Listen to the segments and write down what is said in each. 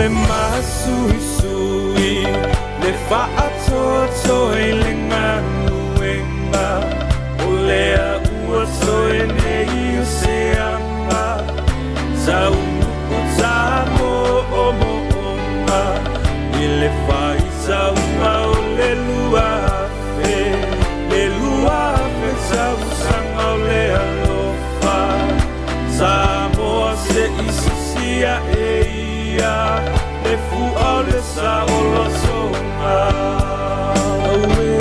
le masui sui le fa'atoto e le nganuenga o le ua soe nei o se anga sau o tamo o mo'onga i le fai sau o le luafe sau sanga o le alofa Samoa se isusia e ia le fu'a o le sa'ola songa aue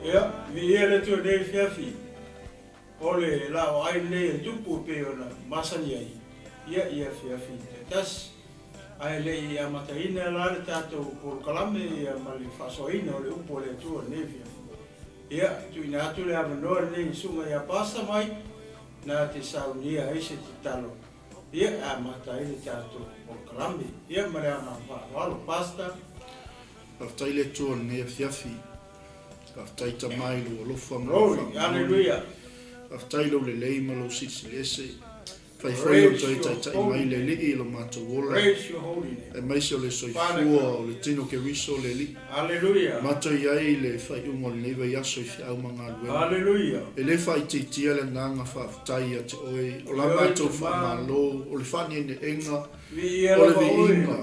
Ia, vi ele tu nei fiafi. Ole LAOAI nei tupu pe ona masani ai. Ia fiafi te tas. Ai le ia mataina la le tatou por kalame ia mali fasoina ole upo le tu nei fiafi. Ia, tu ina atu le avanoa nei sunga ia pasa mai na te saunia ai se te talo. Ia a mataina tatou por kalame. Ia mare ana walo pasta. Partai le tu nei fiafi. Partai tamai lo lofa Glory, hallelujah. Partai lo le leima lo sisilese. Fai foi o tai mai le li lo mato wola. Praise your holy name. E mai se le soifua o le tino ke riso le li. Hallelujah. Mato iai le fai ungo le neva yaso i fiau manga luenga. Hallelujah. E le fai te tia le nanga whaftai a te oe. O la mato whamalo. O le whani ene enga. O le vi inga.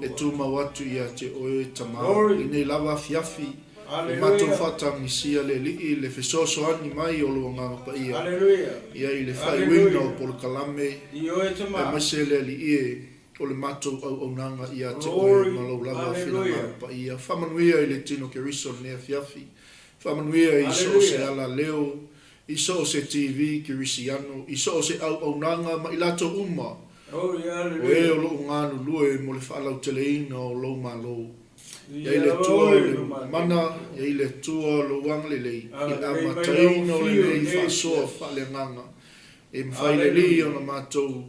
E tu mawatu i a te oe tamau. I nei lava fiafi. E mato whata misia le li le fesoso ani mai o lo nganga pa ia. Hallelujah. Ia i le whai wina o polo kalame. I oe E tamau. maise le li e. O le mato au nanga ia te oe malo lava whina nganga pa ia. Whamanuia i le tino ke riso nea fiafi. Whamanuia i so se ala leo. I so se TV ki risi anu. I so se au nanga ma i lato uma. Oh, yeah, O e o lo nganu lue mo le whaalau teleina o lo malo. Ia le tua le mana, ia le tua lo wang le lei. I a mataina o le lei whaasoa whale nganga. E mwhai le li o na mātou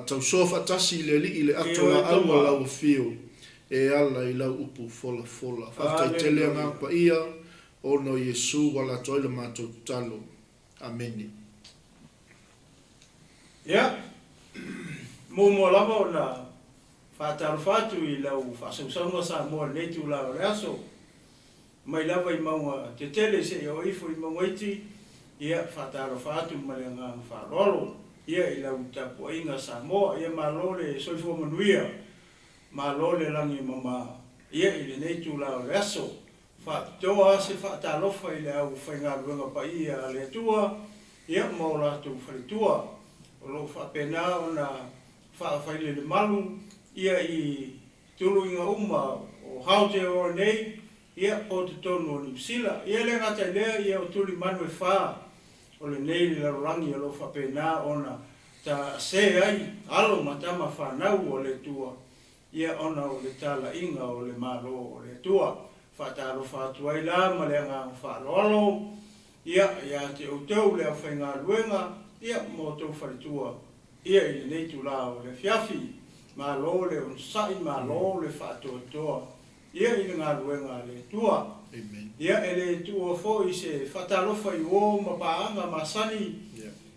tau soa whatasi le li i le ato la aua lau whio. E ala i lau upu fola fola. Whaftai tele ngā pa ia o no Yesu wala toile mātou talo. Ameni. Yeah. Mo lava o na whātaro whātu i lau whāsausanga sa mua nei tu lau reaso. Mai lava i maunga te tele se o ifo i maunga iti. Ia whātaro whātu male ngā whārolo. Ia i lau tapu inga sa moa. Ia malole soifo manuia. Malole langi mama. Ia i le nei tu lau reaso. Whātoa se whātarofa i le au whainga ruenga pa ia le tua. Ia maura tu wharitua. O lo whapena o na whaawhaile le malu. Ia i tulu inga uma o haute o nei. Ia o te tonu o Nipsila. Ia le ngata lea ia o tuli manu e whaa. O le nei le larangi o lo whapena o na ta se ai. Alo matama whanau o le tua. Ia ona o le tala inga o le malo o le tua. Whataro whātu ai la ma le ngā whaaloalo. Ia te utau le awhainga luenga. Ia mo tau wharitua. Ia i le neitu la o le fiafi. Ma lo le unsai, ma lo le whaatoatoa. Ia i le ngā luenga le tua. Amen. Ia e le tua fo i se whatarofa i o ma paanga ma sani.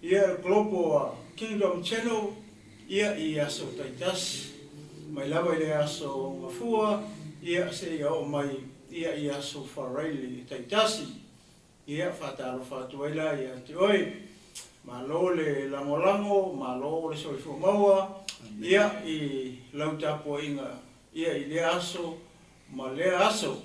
Ia Global Kingdom Channel. Ia i aso taitas. Mai lava i le aso ngafua. Ia se ia o mai. Ia i aso whareili taitasi. Ia whatarofa tuaila ia te oi. Ma lo le langolango, ma lo le soifo maua. Ia i lautapo inga. Ia i le aso, ma le aso.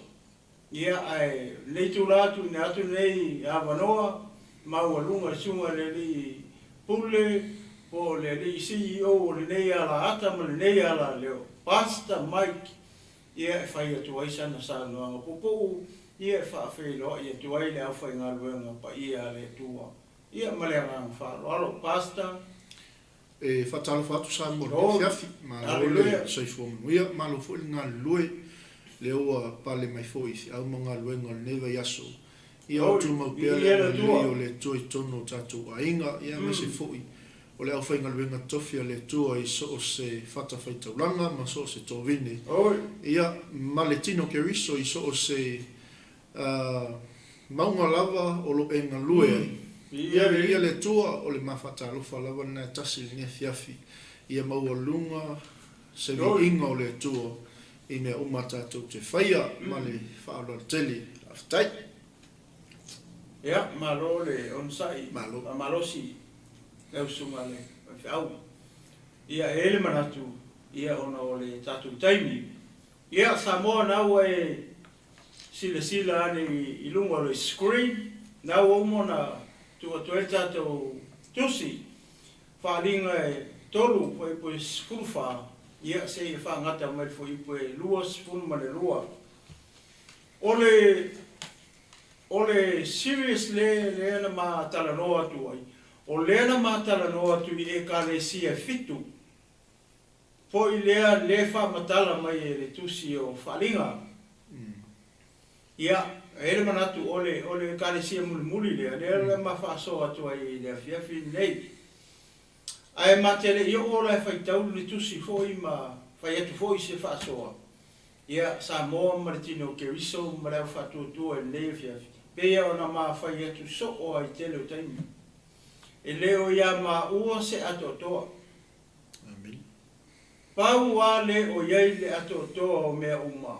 Ia ai leitu latu ne atu nei avanoa. Maua lunga sunga le li pule. O le li CEO o le nei ala ata ma le nei ala leo. Pastor Mike. Ia e whai atu aisana sa noanga pupu. Ia e whaafeilo ia tuai le awhai ngā luenga pa ia le tua. Ia malera whaaloalo pasta. E whatalo whatu sa mo le fiafi. Ma lo le soifo manuia. Ma lo fo ngā lue. Le ua pale mai foi. Au mga luenga le neva yaso. Ia o tu mau pia le o le toi tono tatu a inga. Ia me se foi. O le au whainga luenga tofia le tua i so o se whata whaitaulanga. Ma so o se tovine. Ia ma le tino ke riso i so o se maunga lava o lo enga lue ai. Ia le tua o le mawhatalofa lawa na tasi ni fiafi. Ia maua lunga se inga o le tua i mea umatatou te whaia ma le whaaloa teli aftai. Ia, malo le onsai. Malo. Malosi. Leu sunga le whiau. Ia ele manatu. Ia ona o le tatu taimi. Ia Samoa nau e sila ane i lunga le screen. Nau o mona tua tatou tusi. Faaaliga e tolu foi pois fulfa. Ia se e whangata mai foi poe lua spun ma le lua. Ole serious le ana ma talanoa tu ai. O le ana ma talanoa tu i e kalesia fitu. Po i lea le whamatala mai e le tusi o Faaaliga. Ia, ele manatu ole kalesia muli lea. Le ma whaasoa tu ai le fiafi nei. Ai matele i o la whaitau le tusi fo i ma whaiatu fo i se whaasoa. Ia, Samoa Martino Keriso ma leo whatuatua e le fiafi. Pea ona ma whai atu so o ai tele o taimi. E leo ia ma ua se atotoa. Amen. Pau a le o iei le atotoa o mea uma.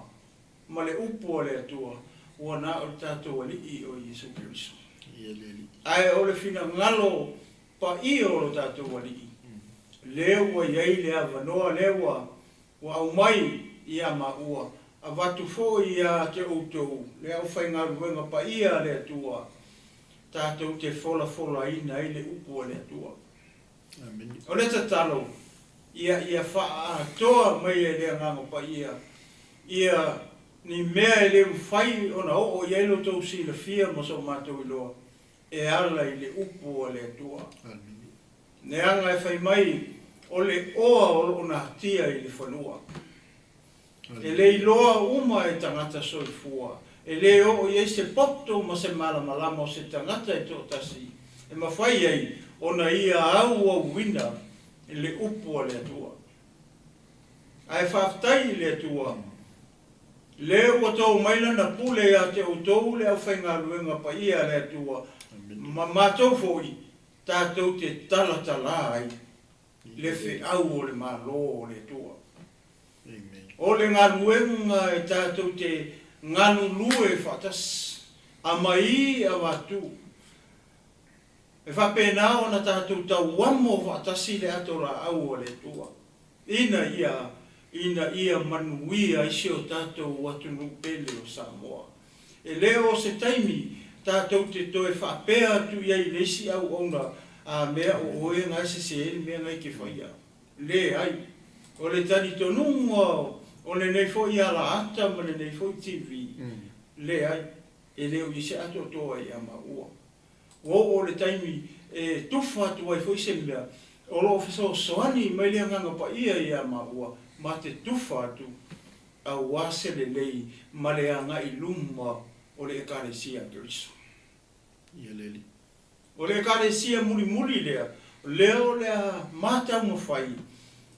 Ma le upu o le atua. Ua na o tatou alii o Yesu Keriso. Ia leli. Ai o le fina ngalo pa i o lo tatou alii. Leo ua iei le avanoa lewa. Ua au mai ia ma ua. A watu fo ia te outou, le au whainga ruenga pa ia le atua, tātou te fola ina i le upu le atua. Amen. O le tatalo, ia wha toa mai e le nganga pa ia ni mea e le mwhai ona o ia ilo tau si le fia ma so mātou iloa, e ala i le upu le atua. Amen. Ne anga e whai mai, o le oa o na tia i le whanua. E le iloa uma e tangata soifua. E le o i se poto ma se malama o se tangata e tō tasi. E mawhai ei, ona ia au wina e le upu le atua. Ai whaftai le atua. Le ua tō maila na pule a te outou le au whainga luenga pa ia le atua. Ma mātou fōi, tātou te talatala ai. Le whi au o le malo o le atua. Amen. O le ngā luenga e tātou te nganu lue whatas a mai a watu. E whapena o na tātou tau wamo whatasi le atora au o le tua. Ina ia manuia isi o tātou watu nupele o Samoa. E leo se taimi tātou te toe whapea tu iei lesi au ona a mea o oe ngai se eri mea ngai ke whaia. Le ai. O le tani tonunga o le nei foi ala ata ma le nei foi TV. Le ai. E leo i se ato toa i ama ua. O le taimi e tufa tu ai foi se mea. O lo fiso soani mai le nganga pa ia i ama ua. Ma te tufa tu a wase le lei ma le anga i luma o le ekaresia Keriso. Ia leli. O le ekaresia muli lea. Leo lea mata mo fai.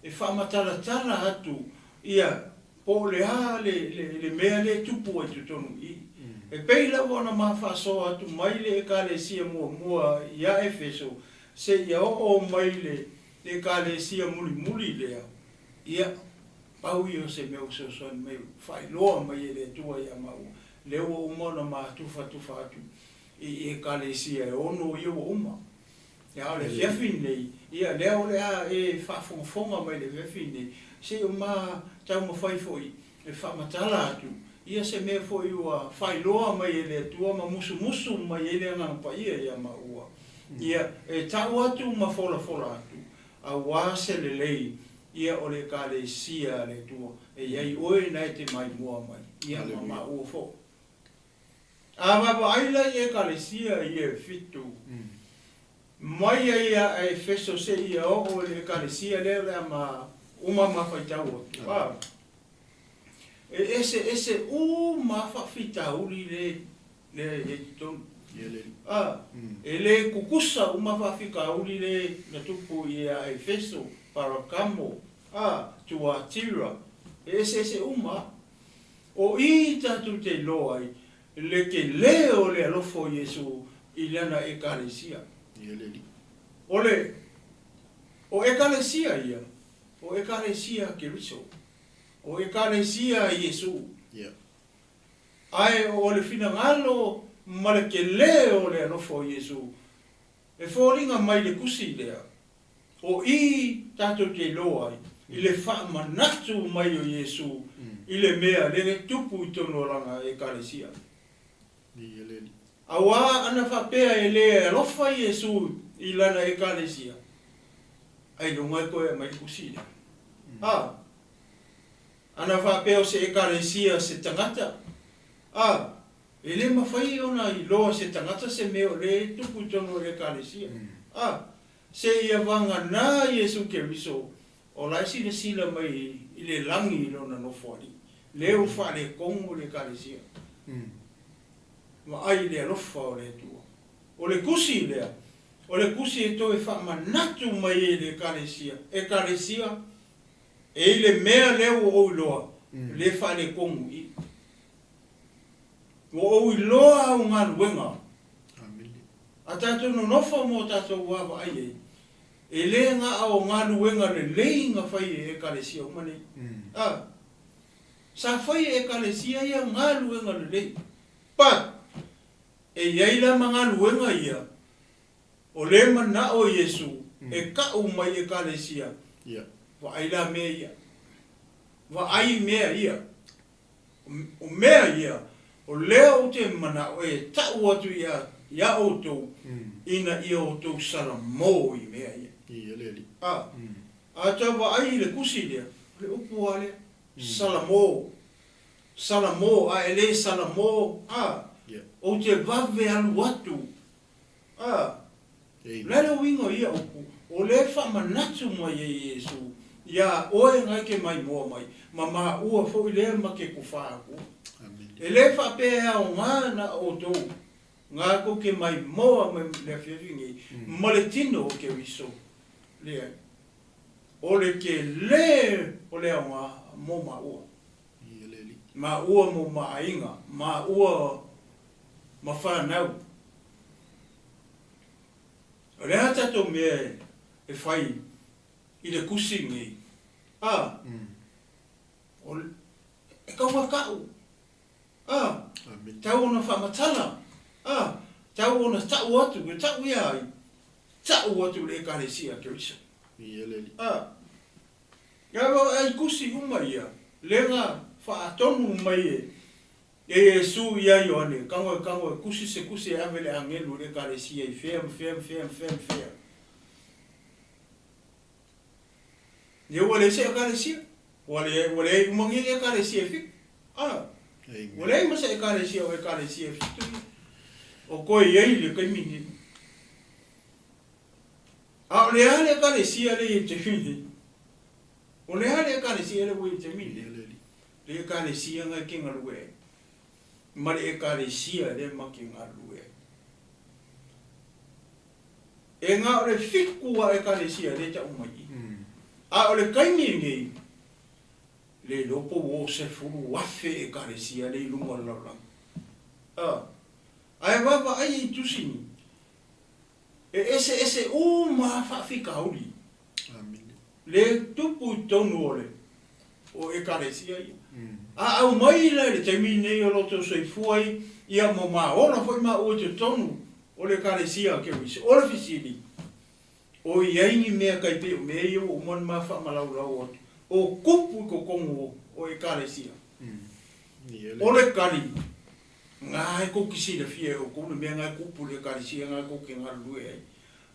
E whamatala atu ia po le mea le tupu e tutonu i. E peila wana mawhaso atu mai le ekalesia mua ia Efeso se ia o mai le ekalesia muli lea. Ia pau i o se meu soson me whailoa mai le tua ia mau. Leo o umona ma tufa atu i ekalesia e ono i o uma. Ia le fiafi nei, ia leo lea e whafonga mai le fiafi nei, se o ma tau ma whai foi, e whamatala atu, ia se mea foi ua whailoa mai e le atua, ma musu mai e le anampa ia ma ua. Ia e tau atu ma fola atu, a wase le lei, ia o le ka le sia le tua, e iai oe nai te mai mua mai, ia ma ua fo. A ma aila ia ka le sia ia fitu, mai ia e feso se ia o le kalesia le ma uma mawhaitau o. Ese mawhawhitau le e tonu. E le kukusa mawhawhikau le na tupu ia e feso para kamo tua tira. Ese uma. O i tatu te loai le ke leo le alofo Yesu I lana ekalesia. Ia le li. Ole, o ekalesia ia, o ekalesia Keriso, o ekalesia Yesu. Ia. Ai o le finangalo male ke leo le anofo Yesu. E fōringa mai le kusi lea. O I tato te loai, I le wha manatu mai o Yesu, I le mea le tupu I tono ranga ekalesia. Ia le li. Awa ana whapea e le alofa Yesu I lana ekalesia. Ai lunga koe mai kusi lea. Ana whapea o se ekalesia se tangata. E le mawhai ona I loa se tangata se meo le tupu tono le ekalesia. Se ia wanga na Yesu Keriso, o laisi le sila mai I le langi I lona no fwari. Leo wha le kongo le ekalesia. Ma ai le alofa o le tua. O le kusi lea. O le kusi e toi wha manatu mai e le ekalesia. Ekalesia, e le mea leo o loa. Le wha le kongo I. O loa au ngā ruenga. A tātou no nofa mo tātou wawa ai e. E le ngā au ngā ruenga le lei ngā whai e ekalesia umane. Sa whai e ekalesia ia ngā ruenga le lei. Pat, e iei la ngā ruenga ia. O le mana o Yesu, e kau mai ekalesia. Wa ai la mea ia. Wa ai mea ia. O mea ia. O leo te mana o e tau atu ia otou ina ia otou sara mō I mea ia. Ia le li. A tawa ai le kusi lea, le upu ale, sara mō. Sara mō, a e le sara mō, o te vave alu atu. Lele wingo ia upu, o le whamanatu mai e Yesu, ia oe ngai ke mai mua mai, ma ua fo I le ma ke kufaaku. E le whapea o ngā na o tō, ngā ko ke mai moa mai le whiawhingi, ma le tino o ke wiso. Lea. O le ke le o lea ngā mō ma ua. Ma ua mō ma ainga, ma ua ma whanau. O lea tato mea e whai I le kusi ngi. E kaua kau. Tau ona whamatala. Tau ona tau atu, ke tau ia ai. Tau atu le ekalesia Keriso. Ia le li. Ia wau ai kusi uma ia. Lenga whaatonu mai e. E Yesu ia Ioane. Kangoe kusi se kusi e avele angelu le ekalesia I fem. Ia wale se ekalesia. Wale umangi ekalesia fik. Wale masa ekalesia o ekalesia fitu. O koe iei le kaimini. O le hale ekalesia le I te mini. O le hale ekalesia le wei te mini. Le ekalesia ngai ke ngalue. Ma le ekalesia le ma ke ngalue. E ngā o le fiku a ekalesia le ta umai. O le kaimini le lopo o se furu wafe ekalesia le lunga lalang. Ai wawa ai tusini. E ese uma whawhika uri. Le tupu tonu ole o ekalesia ia. Au mai le te mine o loto soi fuai ia mo ona foi ma o te tonu o le ekalesia ke wisi. O le fisili. O iaini mea kaipe o mea o mon ma whamalau atu. O kupu ko kongo o ekalesia. O le kari. Ngā ko kisi le fie o kone mea ngā kupu le ekalesia ngā ko ke ngā lue ai.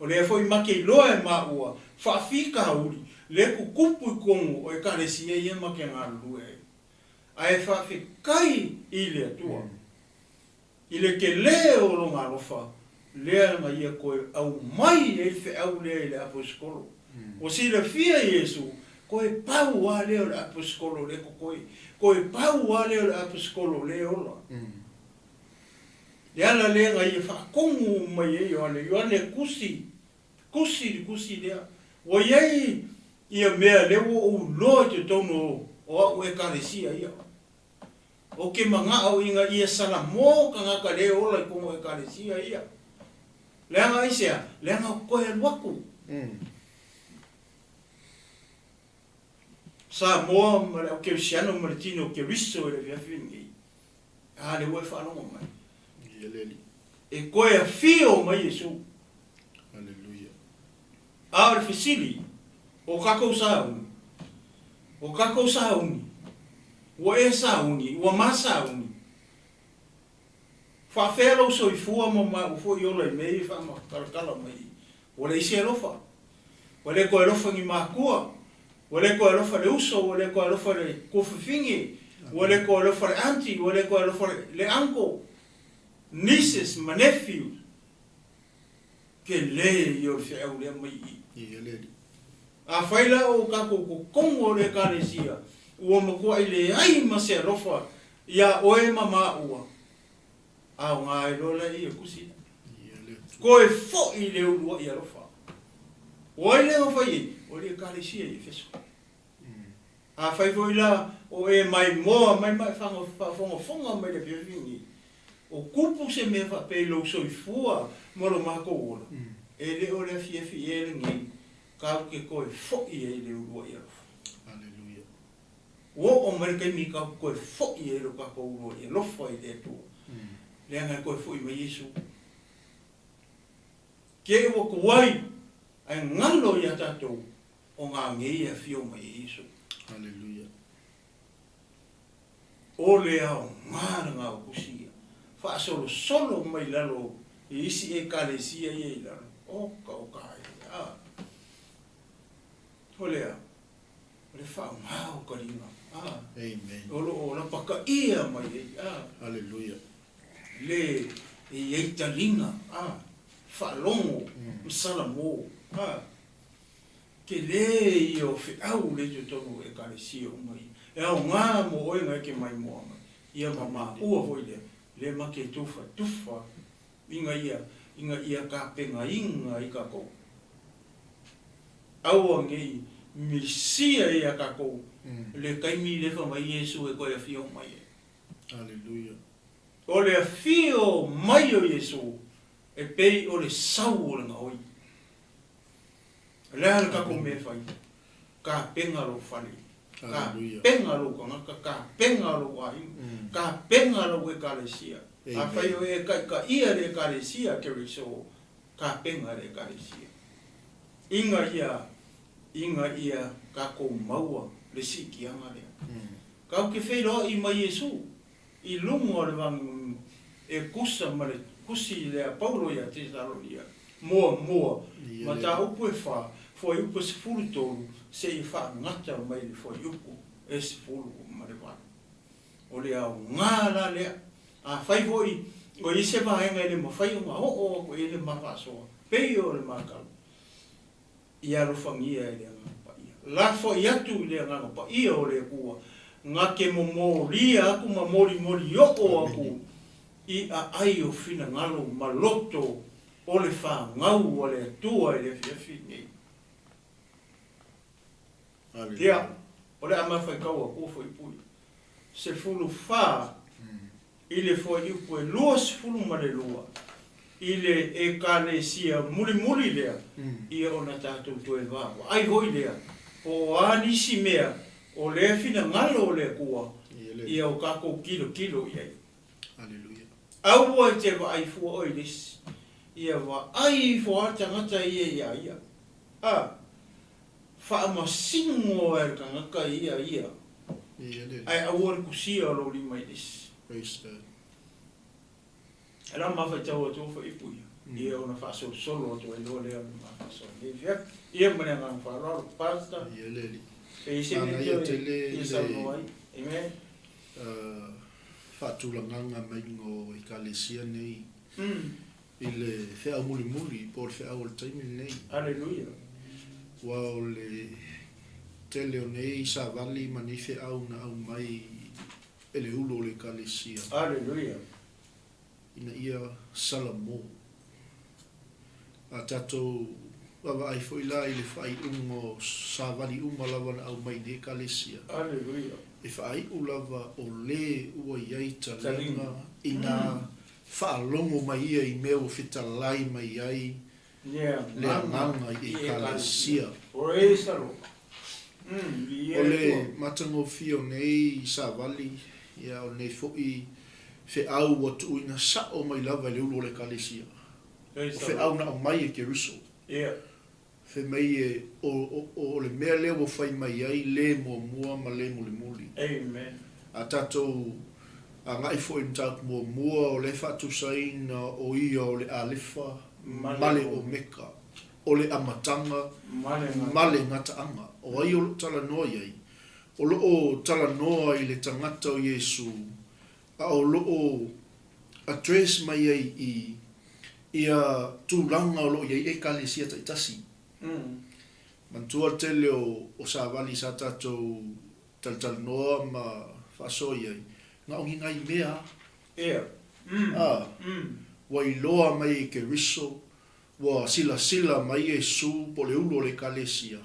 O le foi make I loa e maua. Whawhika uri. Le kupu kongo o ekalesia I e make ngā lue ai. Ai whawhikai I le atua. I le ke le o lo ngā rofa. Lea ma ia koe au mai e fe au lea I le aposkolo. O si le fia Yesu. Koe pau a leo le aposkolo le koe. Koe pau a leo le aposkolo le ola. Le ala lea ngai e whakongu mai e Ioane. Ioane kusi lea. O iei ia mea leo o loa te tono o au ekalesia ia. O ke manga au inga ia salamo ka ngaka leo ola I kongo ekalesia ia. Leanga isia, leanga koe waku. Sa moa o ke siano ma le tino ke riso e le fiafingi. A le ue whanonga mai. E koe a fio mai Yesu. Hallelujah. A le fisili, o kako sa uni. O kako sa uni. O e sa uni, o ma sa uni. Whawhelo so i fua mo ma ufo i ola i mei wha ma karakala mai. O le isi e lofa. O le koe lofa ngi mākua. O le koe lofa le uso, o le koe lofa le kufifingi. O le koe lofa le auntie, o le koe lofa le uncle. Nieces, my nephews. Ke le i o le au lea mai i. A whaila o kako ko kongo le karesia. Ua makua i le ai ma se lofa. Ia oe ma ua. Au ngā e lola i e kusi. Ko e fo i le urua i arofa. O e leo whai, o le karesia i fesu. A whai fo i la, o e mai moa, mai whangafonga mai le whiawhingi. O kupu se mea whapelo so i fua, moro mako ola. E le o le fiafi e le ngai, kau ke ko e fo i e le urua i arofa. Hallelujah. O marikai mi kau ko e fo i e lo kako urua i lofa i te tua. Le angai koe fui mai Yesu. Ke ua kuai, ai ngalo i a tatou, o ngā ngei a fio mai Yesu. Hallelujah. O le au ngāra ngā o kusia. Wha solo solo mai lalo, i isi e kalesia i e lalo. O kai. O le au. O le wha ngāo karinga. Amen. O la paka ia mai e. Hallelujah. Le e eitalinga, whalongo, msalamo, ke le i o whiau le tu tonu e karesia o mai. E au ngā mo oe ngai ke mai moa mai. Ia mama ua hoi le ma ke tufa, inga ia ka penga inga i kako. Aua ngei, misia i a kako, le kaimi lefa mai Yesu e koe a fio mai e. Hallelujah. O le fio mai o Yesu e pei o le sau o le ngaoi. Lea le kako me fai. Ka penga lo fali. Ka penga lo kangaka. Ka penga lo wai. Ka penga lo e kalesia. A fai o e ka ia le kalesia ke riso. Ka penga le kalesia. Inga ia kako maua le siki anga lea. Kau ke fei roa i mai Yesu. I lungo le wang e kusa ma le kusi le a paulo ia te talonia. Moa. Ma ta upu e wha, fo i upu se fulu tolu, se i wha ngata mai le fo i upu e se fulu ma le wang. O le au ngāra lea, a whai hoi, o i se vahenga e le ma whai o ngā o e le mawhasoa, pei o le makalu. I arufangia e le ngā ia. La fo i atu i le ngā pa ia o le kua, ngā ke mo ria aku ma mori o aku i a ai o fina ngalo maloto o le wha ngau o le atua i le fiafi nei. Tia, o le amawhai kaua kua i pui. Se fulu wha i le fwai upu e lua se fulu ma le lua. I le e kane sia muri lea i o na tātou to e vāwa. Ai hoi lea, o anisi mea o le fina ngalo o le kua i au kako kilo i ai. Hallelujah. Aua te wa ai fua oi lis. Ia wa ai fua tangata ia. Wha masingo e kangaka ia. Ai aua kusia lo li mai lis. Praise God. Era mawhai tau atu wha ipuia. Ia ona wha solo atu e loa lea ni mawha solo. Ia mane ngang wha raro pasta. Ia leli. E ise me teo i sauno ai. Amen. Whaatulanganga mai ngō i kalesia nei. I le whea muli, po le whea o le taimi nei. Alleluia. Wa o le tele o nei sa vali ma ni whea au na au mai e le ulo o le kalesia. Alleluia. Ina ia salamo. A tatou wawa ai foi la i le whai ungo sa vali unga lava na au mai ne kalesia. Alleluia. E whai ulava o le ua iai talinga ina whaalongo mai ia I mea o whitalai mai ai le anganga I ekalesia. Praise the Lord. O le matango fio nei Savali, ia o nei fo'i fe au wa tuina sa o mai lava le ulo le ekalesia. O fe au na o mai e Keriso. Fe mai o le mea leo o fai mai ai le mua ma le muli. Amen. A tatou a ngai fo im tau mua o le fatu saina o ia o le alifa male o meka o le amatanga male ngata anga o ai o tala noa iai o loo tala noa I le tangata o Yesu a o loo address mai ai ia tūlanga o loo iai e kalesia taitasi mantua tele o Savali sa tatou tal noa ma faso iai nga ongi ngai mea wa iloa mai Keriso wa sila mai Yesu po le ulo le kalesia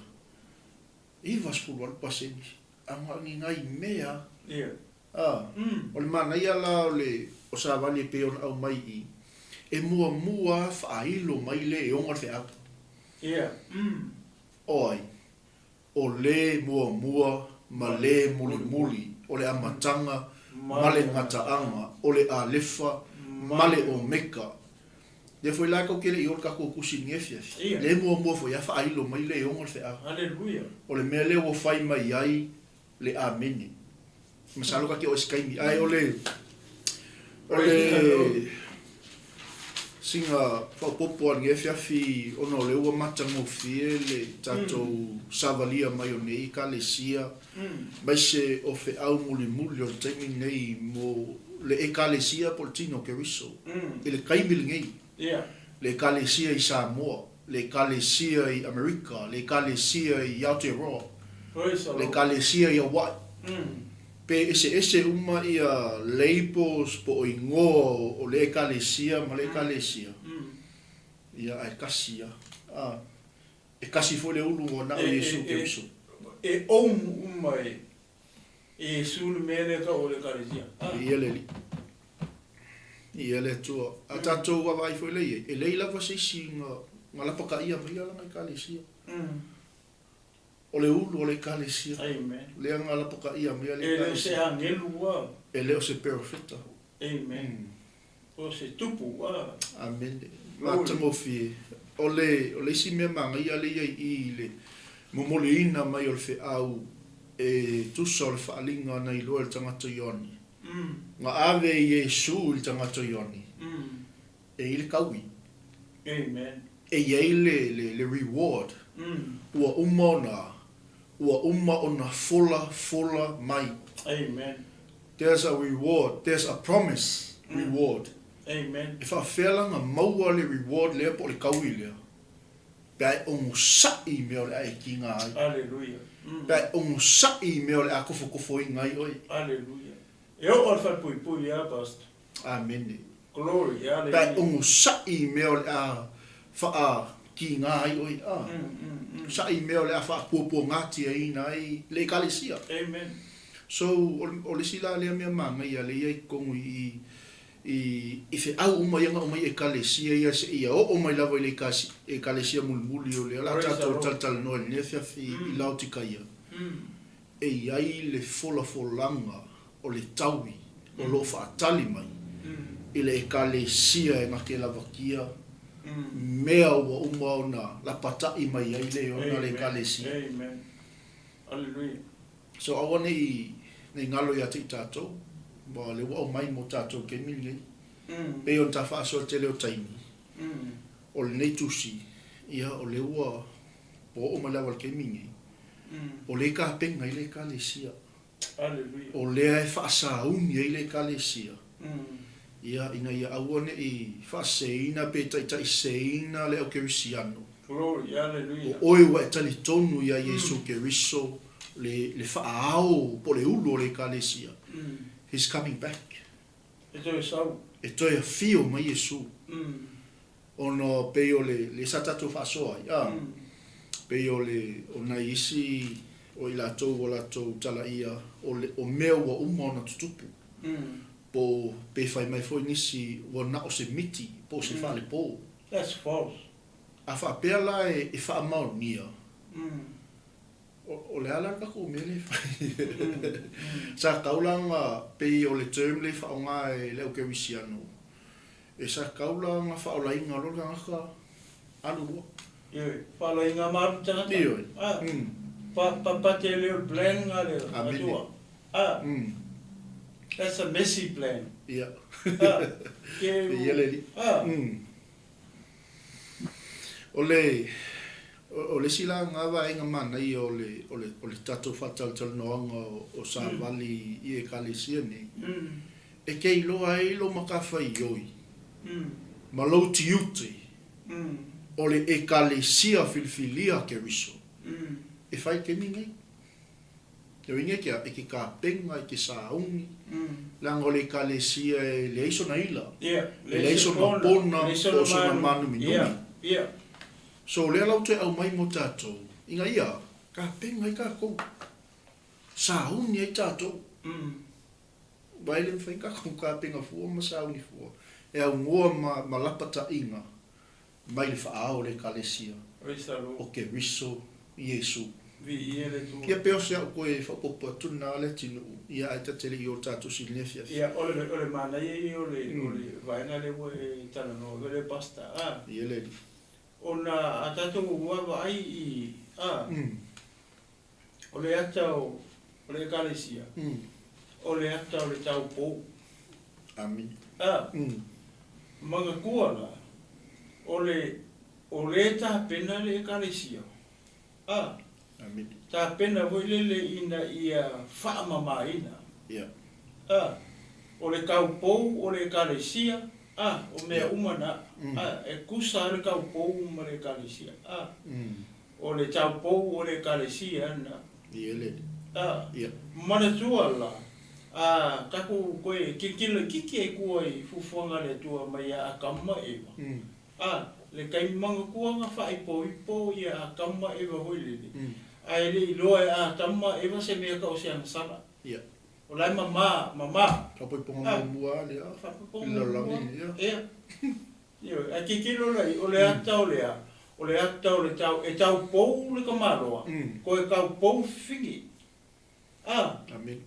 I vas puluan paseni anga ongi ngai mea o le mana ia la o Savali pe on au mai I e mua whailo mai le e onga whea oi o le mua ma le muli o le amatanga male ngataanga o le alefa male o meka le foi la ko kele I orka ko kusi ngefia le mua foi fa ailo mai le onga fea hallelujah o le mele o fai mai ai le ameni masalo ka ke o skai ai o le singa fa popo ngefia fi ono le o matango fi le tato Savalia mai o nei kalesia mai se o fe au muli o temi nei mo le ekalesia portino Keriso le kaimil nei le ekalesia I Samoa le ekalesia I Amerika le ekalesia I Aotearoa le ekalesia I Hawaii pe ese uma ia labels po ingo o le ekalesia ma le ekalesia ia ai kasia e kasi fo le ulu o na o Yesu Keriso e uma e sul mele ka o le ekalesia ia le tua a tatou wa vai fo le e le lava se singa ngala paka ia mai ala ngai ekalesia o le ulu o le ekalesia amen le ngala paka ia mai le ekalesia e le se angelu wa e le o se perfecta amen o se tupu wa amen matango fi o le si me manga ia le I le momolina mai o le fe au e tusa o le Faaaliga na I loa le tangata Ioni nga ave Yesu le tangata Ioni e I le kaui amen e iai le reward ua uma ona fola mai amen there's a reward there's a promise reward amen e whawhelanga maua le reward lea po le kaui lea pai ongu sai me o le ai ki ngā ai hallelujah pai ongu sai me o le a kofo I ngai oi hallelujah e o or fa pui ya pastor amen glory hallelujah pai ongu sai me o le a wha ki ngā ai oi sai me o le a wha puapo ngati ai nai le kalesia amen so o le sila lea mea manga ia le iai kongu I fe au uma yanga uma ekalesia ia se ia o mai lava le ekalesia mulmuli o le ala tatou tal no le fia fi I lautika ia e ai le folanga o le taui o lo fa tali mai I le ekalesia e ngake lava kia mea ua uma ona la patai mai ai le ona le ekalesia amen hallelujah so awane I ngalo ia te tatou ba le wa mai mo tatou ke mili pe on ta fa so tele o taimi o le nei tusi ia o le wa po o mala ke mingi o le ka penga I le kalesia hallelujah o le ai fa sa un I le kalesia ia ina ia awone I fa seina pe tai seina le o Kerisiano glory hallelujah o oi wa tali tonu ia Yesu Keriso le fa au po le ulo le kalesia he's coming back e toi a fio mai Yesu ono pe o le satatu fasoa ia pe o le ona isi o I latou tala ia o mea ua uma ona tutupu po pe fai mai foi nisi o na o se miti po se fale po. That's false. A fa pe la e fa mau nia. O le ala ka ko mele fai. Sa kaulanga pe o le term le fa nga e le o ke visiano. E sa kaulanga fa o la inga lo ka nga alu. Ye, fa la inga mar tanga. Dio. Pa te le plan nga le. That's a messy plan. Yeah. Ke O le sila ngava inga mana I o le tatu fatal tal noanga o sa vali I e kalisia ni. E kei loa e lo makafa I oi. Ma lo tiuti. O le e kalisia filfilia ke riso. E fai ke ningai. Te winge kia e ki ka penga I ki saungi. Lang o le kalisia e le iso na ila. Le iso na pona o so na manu minumi. So le lau te au mai mo tātou. Inga ia, ka penga I ka kou. Saungi ai tātou. Waile mwhai ka kou ka penga fua ma saungi fua. E au ngoa ma lapata inga. Mai le whaao le kalesia. O ke riso Iesu. Kia peo se au koe whapopo atuna le tinu. Ia ai tatele I o tātou sinefia. Ia, ole mana I ole vaina le e tala no, ole pasta. Ia le li. Ona atato uava ai ole atau ole kalesia ole atau le tau po Amin. manga kuala ole ta pena le kalesia Amin. ta pena voilele ina ia fa mama ina ole kau po ole kalesia o mea umana e kusa le kau pou ma le kalesia o le tau pou o le kalesia na Iele. mana tua la kaku koe kikilo kiki e kua I fufuanga le tua mai a kama eva le kaimanga kua nga wha ipo ia a kama eva hoilele ai le iloa a tama eva se mea kau se anasana o lai mama Ka poi ponga mua le ila langi Yo, a kikilo lai o le atau le tau e tau pou le kamaroa ko e kau pou fingi Amin.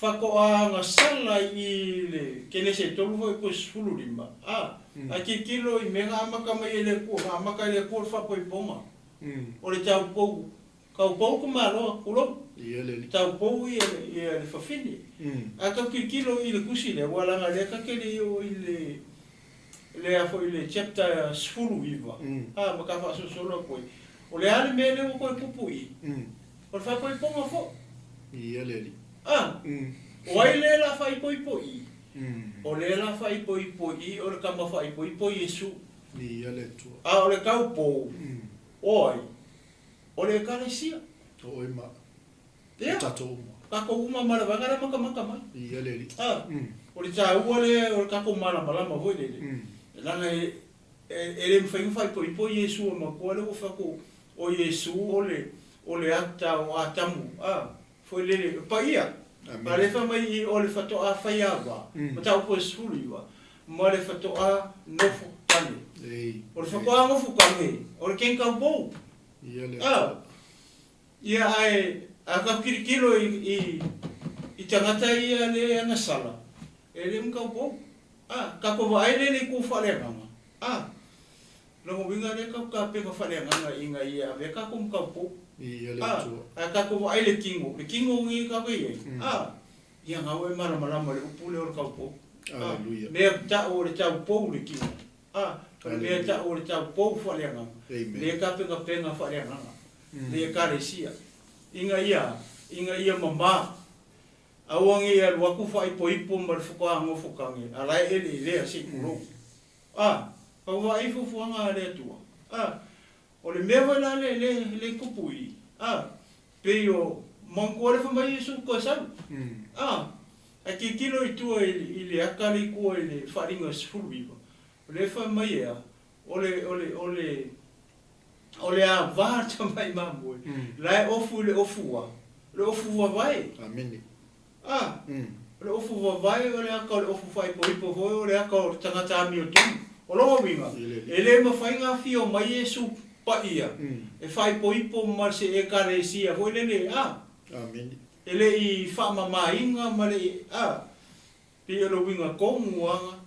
Whako a nga sala I le kene se tolu hoi ko sfulu lima a kikilo I mega amaka mai ele kua amaka ele kua whako I poma o le tau pou kau pou kamaroa kulo tau pou I le whawhini a kau kikilo I le kusi le walanga le kakele I le afo I le chapter sfulu iwa maka wha sosolo koe o le ale mele o koe pupu I o le whako I ponga fo Iele. o ai le la wha I po I o le la wha I po I o le kama wha I po Yesu Iele tua. o le kau pou oi o le kalesia O e ma. Tatou uma. Kako uma maravanga le maka mai Iele li. o le tāua le o le kako malama hoi lele langa ele mwhainga whai po Yesu o makua le o whako o Yesu o le ata o atamu foi lele pa ia pa le wha mai o le whato a whai awa ma tau po sulu iwa ma le whato a nofo tane o le whako a ngofu kame o le kenka pou ia ai a ka kirikilo I tangata ia le angasala ele mkau pou kako vai le ku whareanga Lango winga le ka pe whareanga inga ia ve ka kum ka pou Iele tua. kako vai le kingo ngi ka pe ia ngawe marama le upule o ka pou Aleluia. me ta o le tau pou le kingo me ta o le tau pou whareanga le ka pe whareanga le ka resia inga ia mama awangi ia waku fai poipo mar fuka ngo fukangi ala ele le asi kulo pa vai fu fuanga le tua o le meva la le kupui pe yo manko le fa mai Yesu ko sa a kikilo I tua ile akali ko ile faringa sfulbiba le fa mai ole a vata mai mambo la ofu le ofua vai Amen. le ofu vai o le aka o le ofu fai po o le aka o tangata mi o tonu. O longa winga. E le mawhainga fio mai Yesu pa ia. E fai po ma se e karesia. Hoi le Amen. E le i whaamamainga ma le Pi o lo winga kongu anga.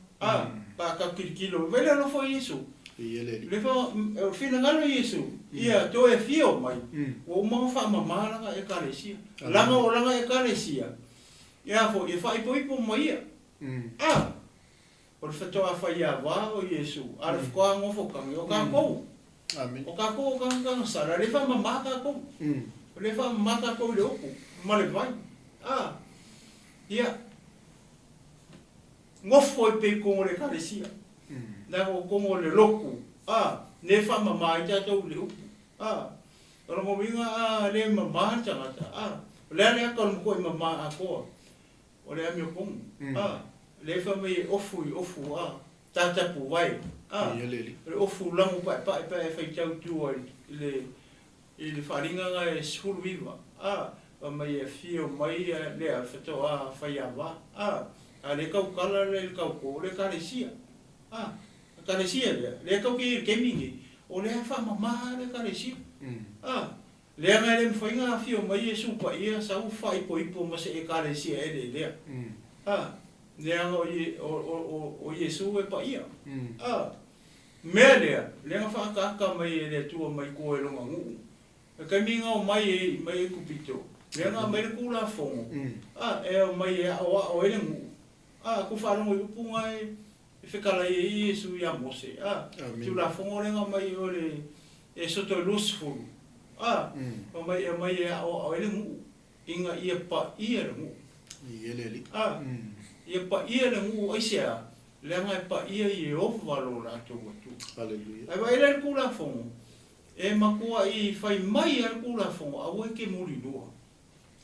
Pa ka kirikilo. Vele alo fo Yesu. Le fa fina ngalo Yesu. Ia to e fio mai. O ma whaamamanga e karesia. Langa o langa e karesia. Ia fo e fai po mai ia. O le whatoa whai a wā o Yesu, a le whkoa ngofo kangi o kā kou. Amen. O kā kou o kanga sara, le wha mamata kou. Le wha mamata kou le oku, ma le vai. Ia. Ngofo e pe kongo le karesia. Nā o kongo le loku. Ne wha mamai tātou le oku. O rongo winga, le mamai tangata. Le ale aka o mko i mamai a koa. O le ami o kongo. Le fa me ofu tatapu vai le ofu langu pa fa tau tu le faringa nga e skulu viva mai e fio mai le a fato fa ya va le kau kala le kau ko le karesia le kau ke mingi o le fa mama le karesia le nga le fainga fio mai e supa ia sa u fa ipo ma se e karesia le Leanga o Yesu e pa ia. Mea lea, leanga whaakaka mai e lea tua mai koe longa ngu. E kai minga o mai e kupito. Leanga mai le kula fongo. E o mai e o ele ngu. Ku wharongo i upunga e whekala i Yesu i a Mose. Tu la fongo leanga mai o le e soto lusfulu. O mai e o ele ngu. Inga ia pa ia le ngu. Ieleli. Ia pa ia le ngu aisea, leanga e pa ia i ofu walo la atu. Hallelujah. Ai wa ele kula fongo, e makua i fai mai ele kula fongo, a weke muri lua.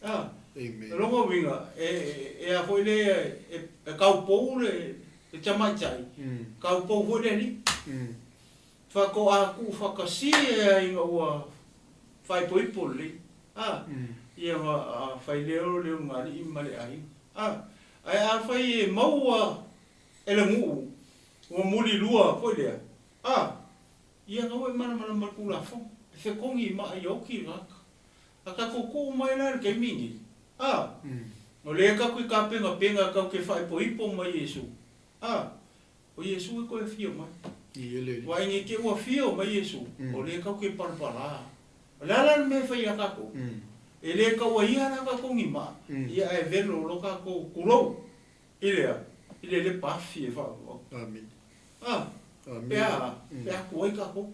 Amen. Rongo winga, e a foi le, e kaupou le, e tamaitai. Kaupou foi le ni. Whako a ku whakasi e inga ua fai poipo le. Ia fai leo ngari imale ai. Ai a fai e maua ele ngu o muri lua foi lea. Ia ngau e mana makula fo. E whekongi ma i oki raka. A ka koko mai la ke mingi. O lea ka kui ka penga kau ke whai po ipo mai Yesu. O Yesu e koe fio mai. Wa inge ke ua fio mai Yesu. O lea kau ke parpara. O lea la me whai a kako. E le ka ua ia na ka kongi ma. Ia e velo lo ka ko kurou. Ile le pafi e whao. Amen. Pea kua i ka ko.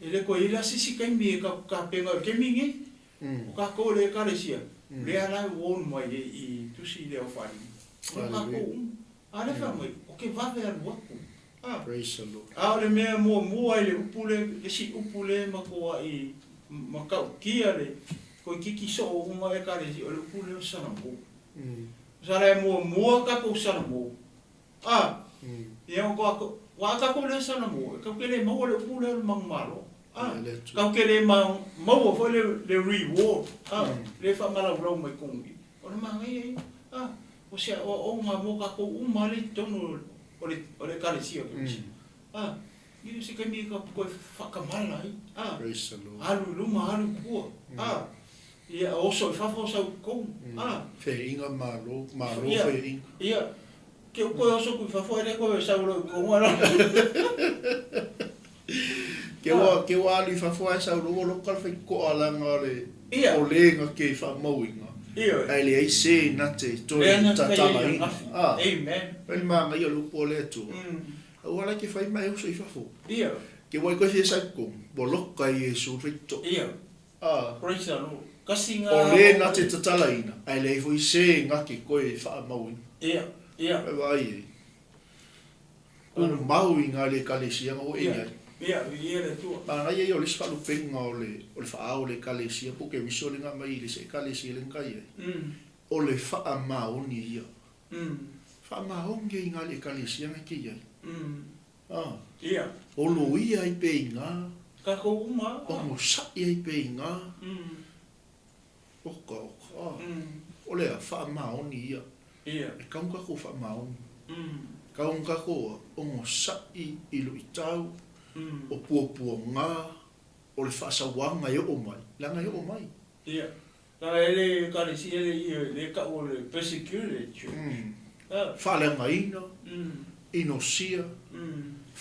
E le ko ila sisi kai mi e ka penga ke mingi. O ka ko le ka resia. Le ala wonu mai i tusi le o whari. O ka ko ale wha mai. O ke vave alu aku. Praise the Lord. Le mea mua le upule. Le si upule makoa i makau kia le. Ko kiki so o uma e kare si o le upule o sana mo. Sara e mua ka ko sana mo. Ia o ko wa ka ko le sana mo. Ka ke le mo le upule o mang malo. Ka ke le mau fo le reward. Le fa mala ro mai kongi. O le mangai o se o nga mo ka ko uma le tono o le kare si o ke si. Ia se ka mi ka ko whakamala ai. Praise the Lord. Alu luma alu kua. Ia oso fafo sa ko. Fe inga malo Ia. fe inga. Ia. Ke ko oso ku fafo ele ko sa lo ko ngala. Ke wa ali fa fo sa lo kal fe ko ala ngale. Ia. O le nga ke fa mowinga. Ia. Ai le ai se na te to ta tala inga. Amen. Pel ma ngai lo po le tu. Wala ke fai mai o so fa fo. Ia. Ke wai ko se sa ko. Bolok kai Yesu rito. Ia. Praise the Lord. Kasinga. O le na te tatala ina. Ai le foi se nga ke ko e fa mowinga. Ia. Ia. Vai. O mowinga le kalesia o inga. Ia, ia le tua. Ma ngai e o le sfalu penga o le fa o le kalesia po ke viso le nga mai le se kalesia le ngai. O le fa ma oni ia. Fa ma onge inga le kalesia nga ke ia. Ia. O lo ia i pe inga. Ka ko uma. O mo sa ia i pe inga. O le fa ma oni ia. Ia. E kaung kako wha maong. Kaung kako ongo sai ilo i tau. O pua ngā. O le whaasawanga i o mai. Langa i o mai. Ia. Nā ele karesi ele i le ka o le persecuted church. Whaalanga ina. Ino sia.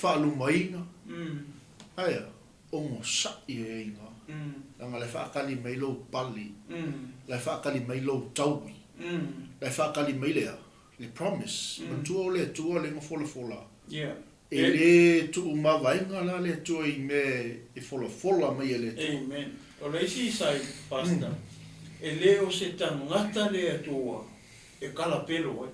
Whaaluma ina. Aia. Ongo sai e inga. Langa le whaakali mai lo pali. Le whaakali mai lo taui. Le whaakali mai lea. Le promise. Tua le ngafola. Yeah. E le tu mawainga la le tu i me e fola mai e le tu. Amen. O le isi sai, pastor. E le o se tangata le atua. E kala pelo ai.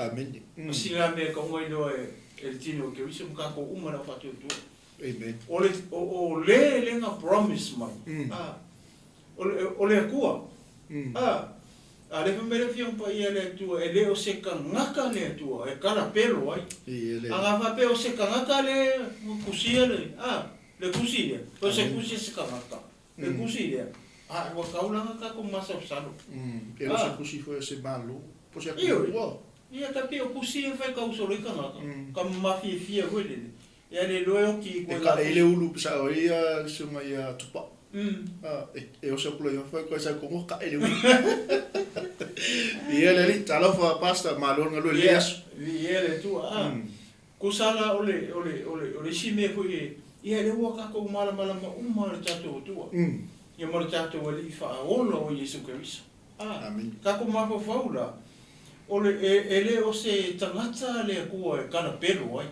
Amen. Singa me ka ngoi no e tino ke wisi mkako umara whatu tua. Amen. O le nga promise mai. O le akua. A le whamere whiang pa ia le atua, e le o se ka ngaka le atua, e kala pelo ai. A ngā whape o se ka ngaka le kusia le, le kusi le, o se kusi se ka ngaka, le kusi le. E wa kaulanga ka ko masa o salo. E o se kusi foi se malo, po se akua. Ia ka pe o kusi e whai ka usoro i ka ngaka, ka mawhi e fia hoi le. Ia le loe o ki koe la. E ka ele ulu pisa o ia sunga ia tupa. E o se pula ia whai koe sa kongo ka ele ulu. Ia le li, tala wha pasta malon ngalo le asu. Ia le tua, kusala ole si me hui e, ia le ua kako malama umara tatou tua. Ia mara tatou ali i wha olo o Jesu Christ. Kako mafa faula. Ole e le o se tangata le kua e kana pelo ai.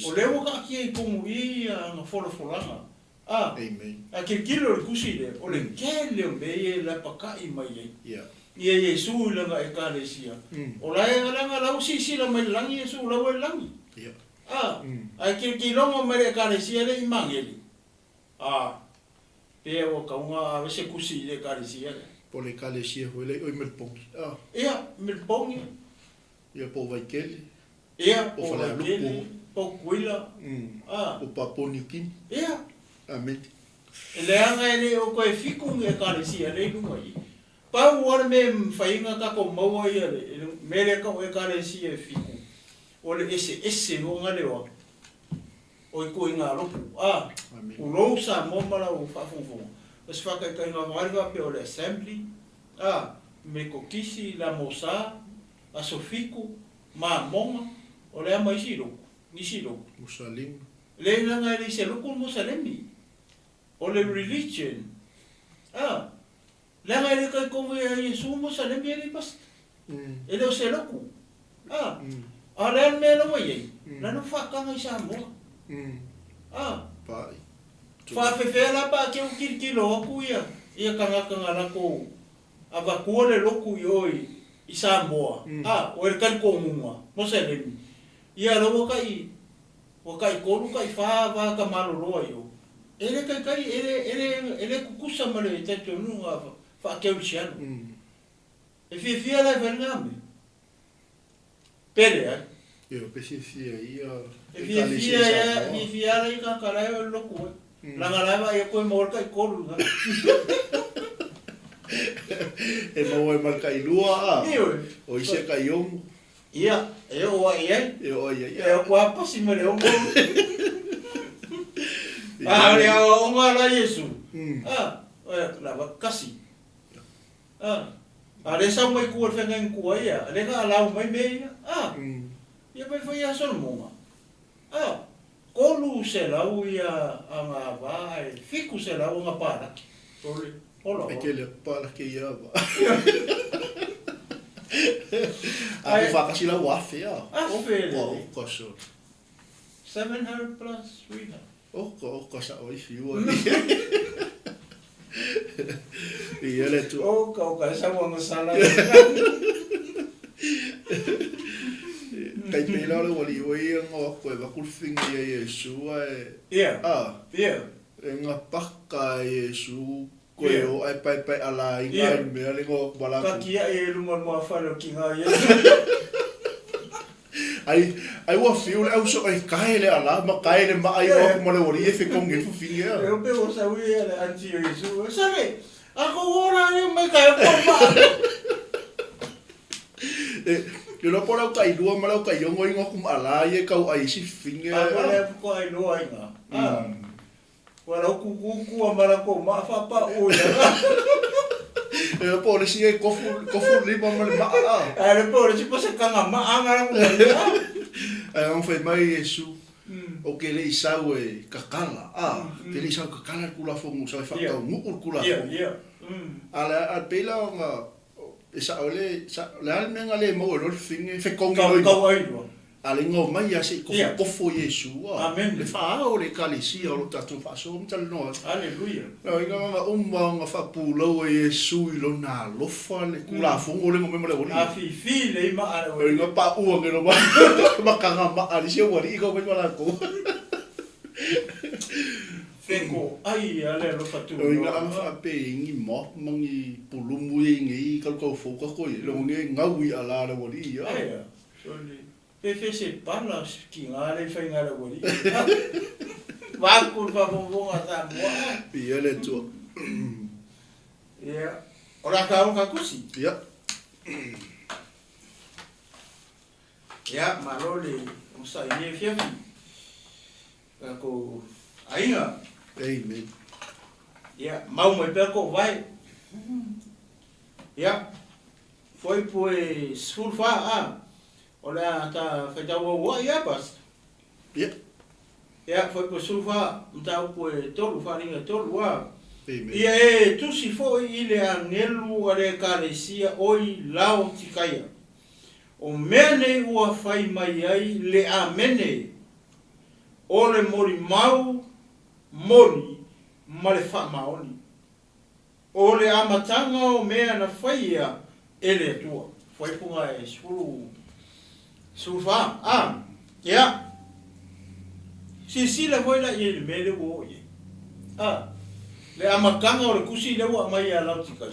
O le ua kaki e kongu i a nga folanga. Amen. A kilo le kusi le, o le kele o meye la pakai mai ai. Yeah. Ia Yesu langa e kalesia. O la e langa lau sisi la mai langi Yesu lau e langi. Ai ki longa mai e kalesia le imangeli. Pea o kaunga a vese kusi le kalesia le. Po le kalesia hoi le oi melpongi. Ia, melpongi. Ia po vaikele. Ia, po vaikele. Po kuila. O paponi kim. Ia. Amen. E leanga ele o koe fiku e kalesia le nunga i. Pau ora me whainga kako maua ia le, mere ka o e kalesia e fiku. O le ese o ngalewa. O i koe ngā ropu. O rou sa momara o whafunfunga. O se whakai ngā wariwa pe o le assembly. Me ko kisi la mosa. A so fiku. Ma monga. O le ama isi roku. Nisi roku. Musalim. Le nanga ele se roku musalemi. O le religion. Langa ele kai kongo e Yesu musalemi ele basta. Ele o se roku. A le me la mai. La no whakanga i sa moa. Pai. Whawhewhela pa ke o kirikilo aku ia. Ia kangakanga lako. A wakua le loku i oi. I Samoa. O e kari kongunga. Musalemi. Ia rawa kai. Wakai kolu kai whawa ka maroroa i o. Ele kai ele kukusa mare i teto nunga whakeu siano. E fia lai whanngame. Pere ai. Io pesi fia ia. E fia lai ka karai o loku ai. Langa laiwa e koe maor kai kolu nga. E maua e marka i lua o ise ka iongu. Ia, e o ai ai. E o ai ai. E o kua pasi mare ongo. Ale a onga la Yesu. La kasi. Ale sa mai kua whenga kua ia. Ale ka alau mai mea. Ia mai whai aso monga. Kolu se lau ia a ngā vai. Fiku se lau ngā pāraki. Tole. Hola. E ke le pāraki ia wa. Ako whakasi lau wafe ia. Whele. O koso. 700 plus 300. Oka sa oi fiua ni. Ia le tu. Oka sa wanga sala. Kai pela le wali oi ngo koe wakulfinga ia Yesu ai. Ia. Ia. E ngā paka Yesu koe o ai pai ala i ngai mea le ngo wala. Ka kia e lunga mua whalo ki ngā ia. Ai wa fiu le au so ai kai le ala ma kai le ma ai wa mo le wori e fe kongi fu finga. Eu pe o sa wi le anti Yesu. Sabe? Ako ora ni mai kai ko pa. Yo lo por au kai lua malau kai yongo ingo kum ala ye kau ai si finga. Agora ko ai lua inga. Wala ku amara ko ma fa pa o ya. E por si e kofu lima ma a. Ai por si pasa kanga ma anga mo. Ai on fai mai Yesu. O que le isau e kakala. Te le isau kakala kula fongu sa fa tau mu kula. Yeah. Ala a pela nga esa ole sa la menga le mo lo finge fe kongi Kau ai lua. Ale ngo mai ya se kofo Yesu. Amen. Le fa o le kalisi o lo tatu fa so mtal no. Hallelujah. No inga nga fa pulo e Yesu lo na lo fa le kula fongo le ngome le A fi le ma ara. Inga pa u ngelo ba makanga ma ali se wari ko me mala ko. Feko ai ale lo fatu. Inga ang fa pe ngi mo mangi pulumu ngi kal ko fo ko lo ngi ngawi ala le wari ya. Ai. Pefe se pana ki ngale fai ngale wori. Va kurva bonga ta mo. Ia le tu. Ia. Ora ka un kakusi. Ia. Ia marole usa ie fiafi. Ko ainga. Amen. Ia mau mai peko vai. Ia. Foi pois sulfa a. Olha, tá feita o ia pas. Ya, foi por sulfa, então por todo farinha todo a. E tu se foi ile anelu ale carecia oi lao tikaia. O mene o fai mai ai le amene. Ole mori mau mori male fa maoni. Ole amatanga o mea na faia ele tua. Foi punga e sulu. Sulfa, ya. Si la voila ye le mele wo ye. Le amakanga o le kusi le wo mai ala tika.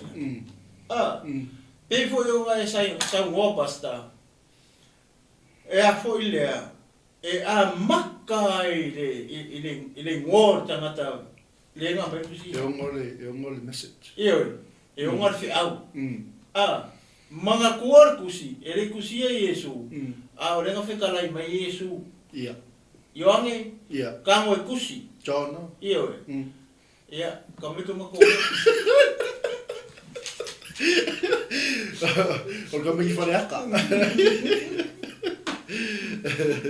Pe fo yo ga sa wo basta. E a fo ile e a maka ile ngor tangata le nga pe kusi. E ngole message. E ngor fi au. Manga kuor kusi, ele kusi e Yesu. Ore nga feka lai mai Yesu. Ia. Yoange. Ia. Kango e kusi. John. Ia. Ia, kami ko mako. O kami ki fare aka.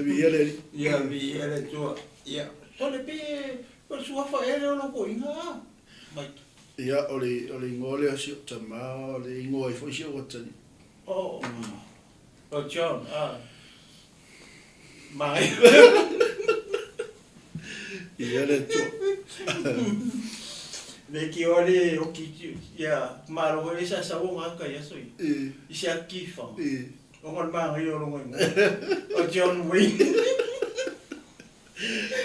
Viele. Ia, viele tu. Ia. Sole pe, per sua fa ele o ko inga. Mai. Ia ole ngole asio tama ole ngoi fo sio watani. Oh. Oh John, mai. Ia le tu. Le ki ole o ki ya maro esa sa o ngaka ya soi. Isia kifa. O ngon ma ngai o ngon. O John Wayne.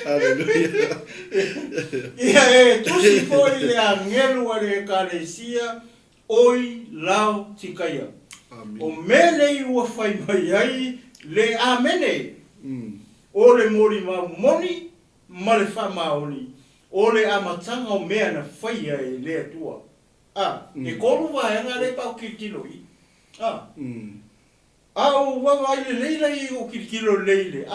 Hallelujah. Ia tu si foi le angelo ale carecia oi lao tikaia. O mene ua fai mai ai le amene. O le mori ma moni ma le fa maoni. O le amatanga o mea na fai ai le atua. E kolu wa nga le pau kirikilo i. O wanga i le leila i o kirikilo leile.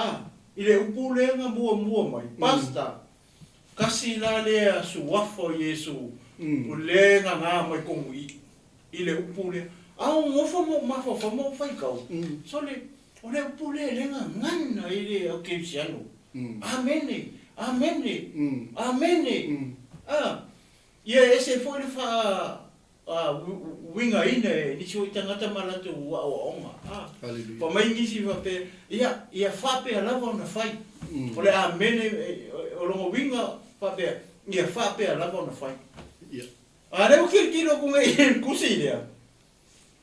Ile upu le nga mua mai. Pasta. Kasi la le a suwafo Yesu. O le nga ngā mai kongu i. Ile upu le. Ngofo mo mafo mo fai kau. So le ole upu le nga ngana ile o keisiano. Amene. Ia ese foi le fa winga ine ni so tangata malatu wa onga. Hallelujah. Pa mai ngisi va pe ia fa pe ala va na fai. Ole amene o lo winga fa pe ia fa pe ala va na fai. Ia. Ale o kirkilo ku ngai kusilia.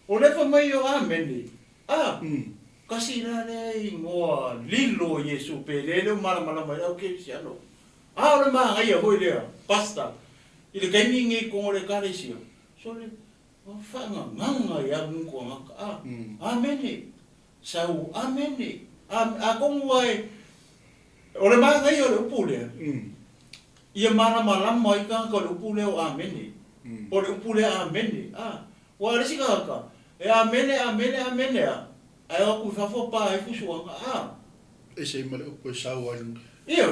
Ole fa mai o amene. Kasi na le ngoa lilo Yesu pe le mala mai o ke siano. Ole ma ngai o le pasta. Ile kai ngi ko le karesia. So le fa nganga ya ko ngaka. Amene. Sau amene. A kongwai. Ole ma ngai o le upule. Ia mala mai ka ko le upule o amene. O le upule amene. Wa le sika ka. E amene. Ai o ku fa fo pa ai fu suanga a. E se male o ko sa wa lu. Io.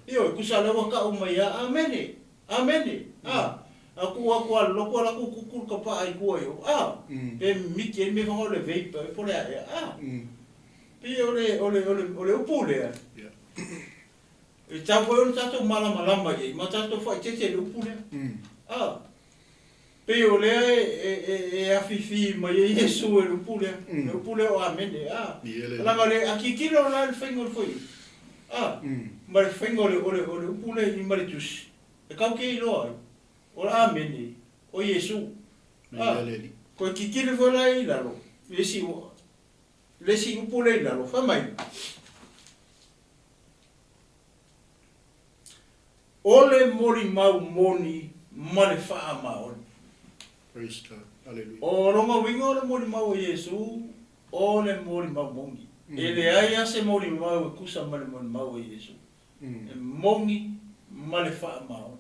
Io ku sa le ka o mai amene. Amene. A. Aku lo ko la ku ka pa ai ko yo. A. Pe mi ke me fa le vei pe po le a. Pe ole upule. Ya. E tau ko on tato malama ye. Ma tato fa che le upule. Ah. Pe ole e afifi ma ye Yesu e upule. Le upule o amene a. La ngale akikilo la el fengol foi. Ah. Ma el fengol ole upule ni maritus. E kau ke lo ai. Ora amene. O Yesu. Ah. Ko kikilo foi la ila lo. Lesi upule ila lo fa mai. Ole mori mau moni male faa maoni. Praise God. Hallelujah. O ronga wingo ole mori mau Yesu, ole mori mau mongi. Ele ai ase mori mau kusa male mori mau Yesu. Mongi male faa maoni.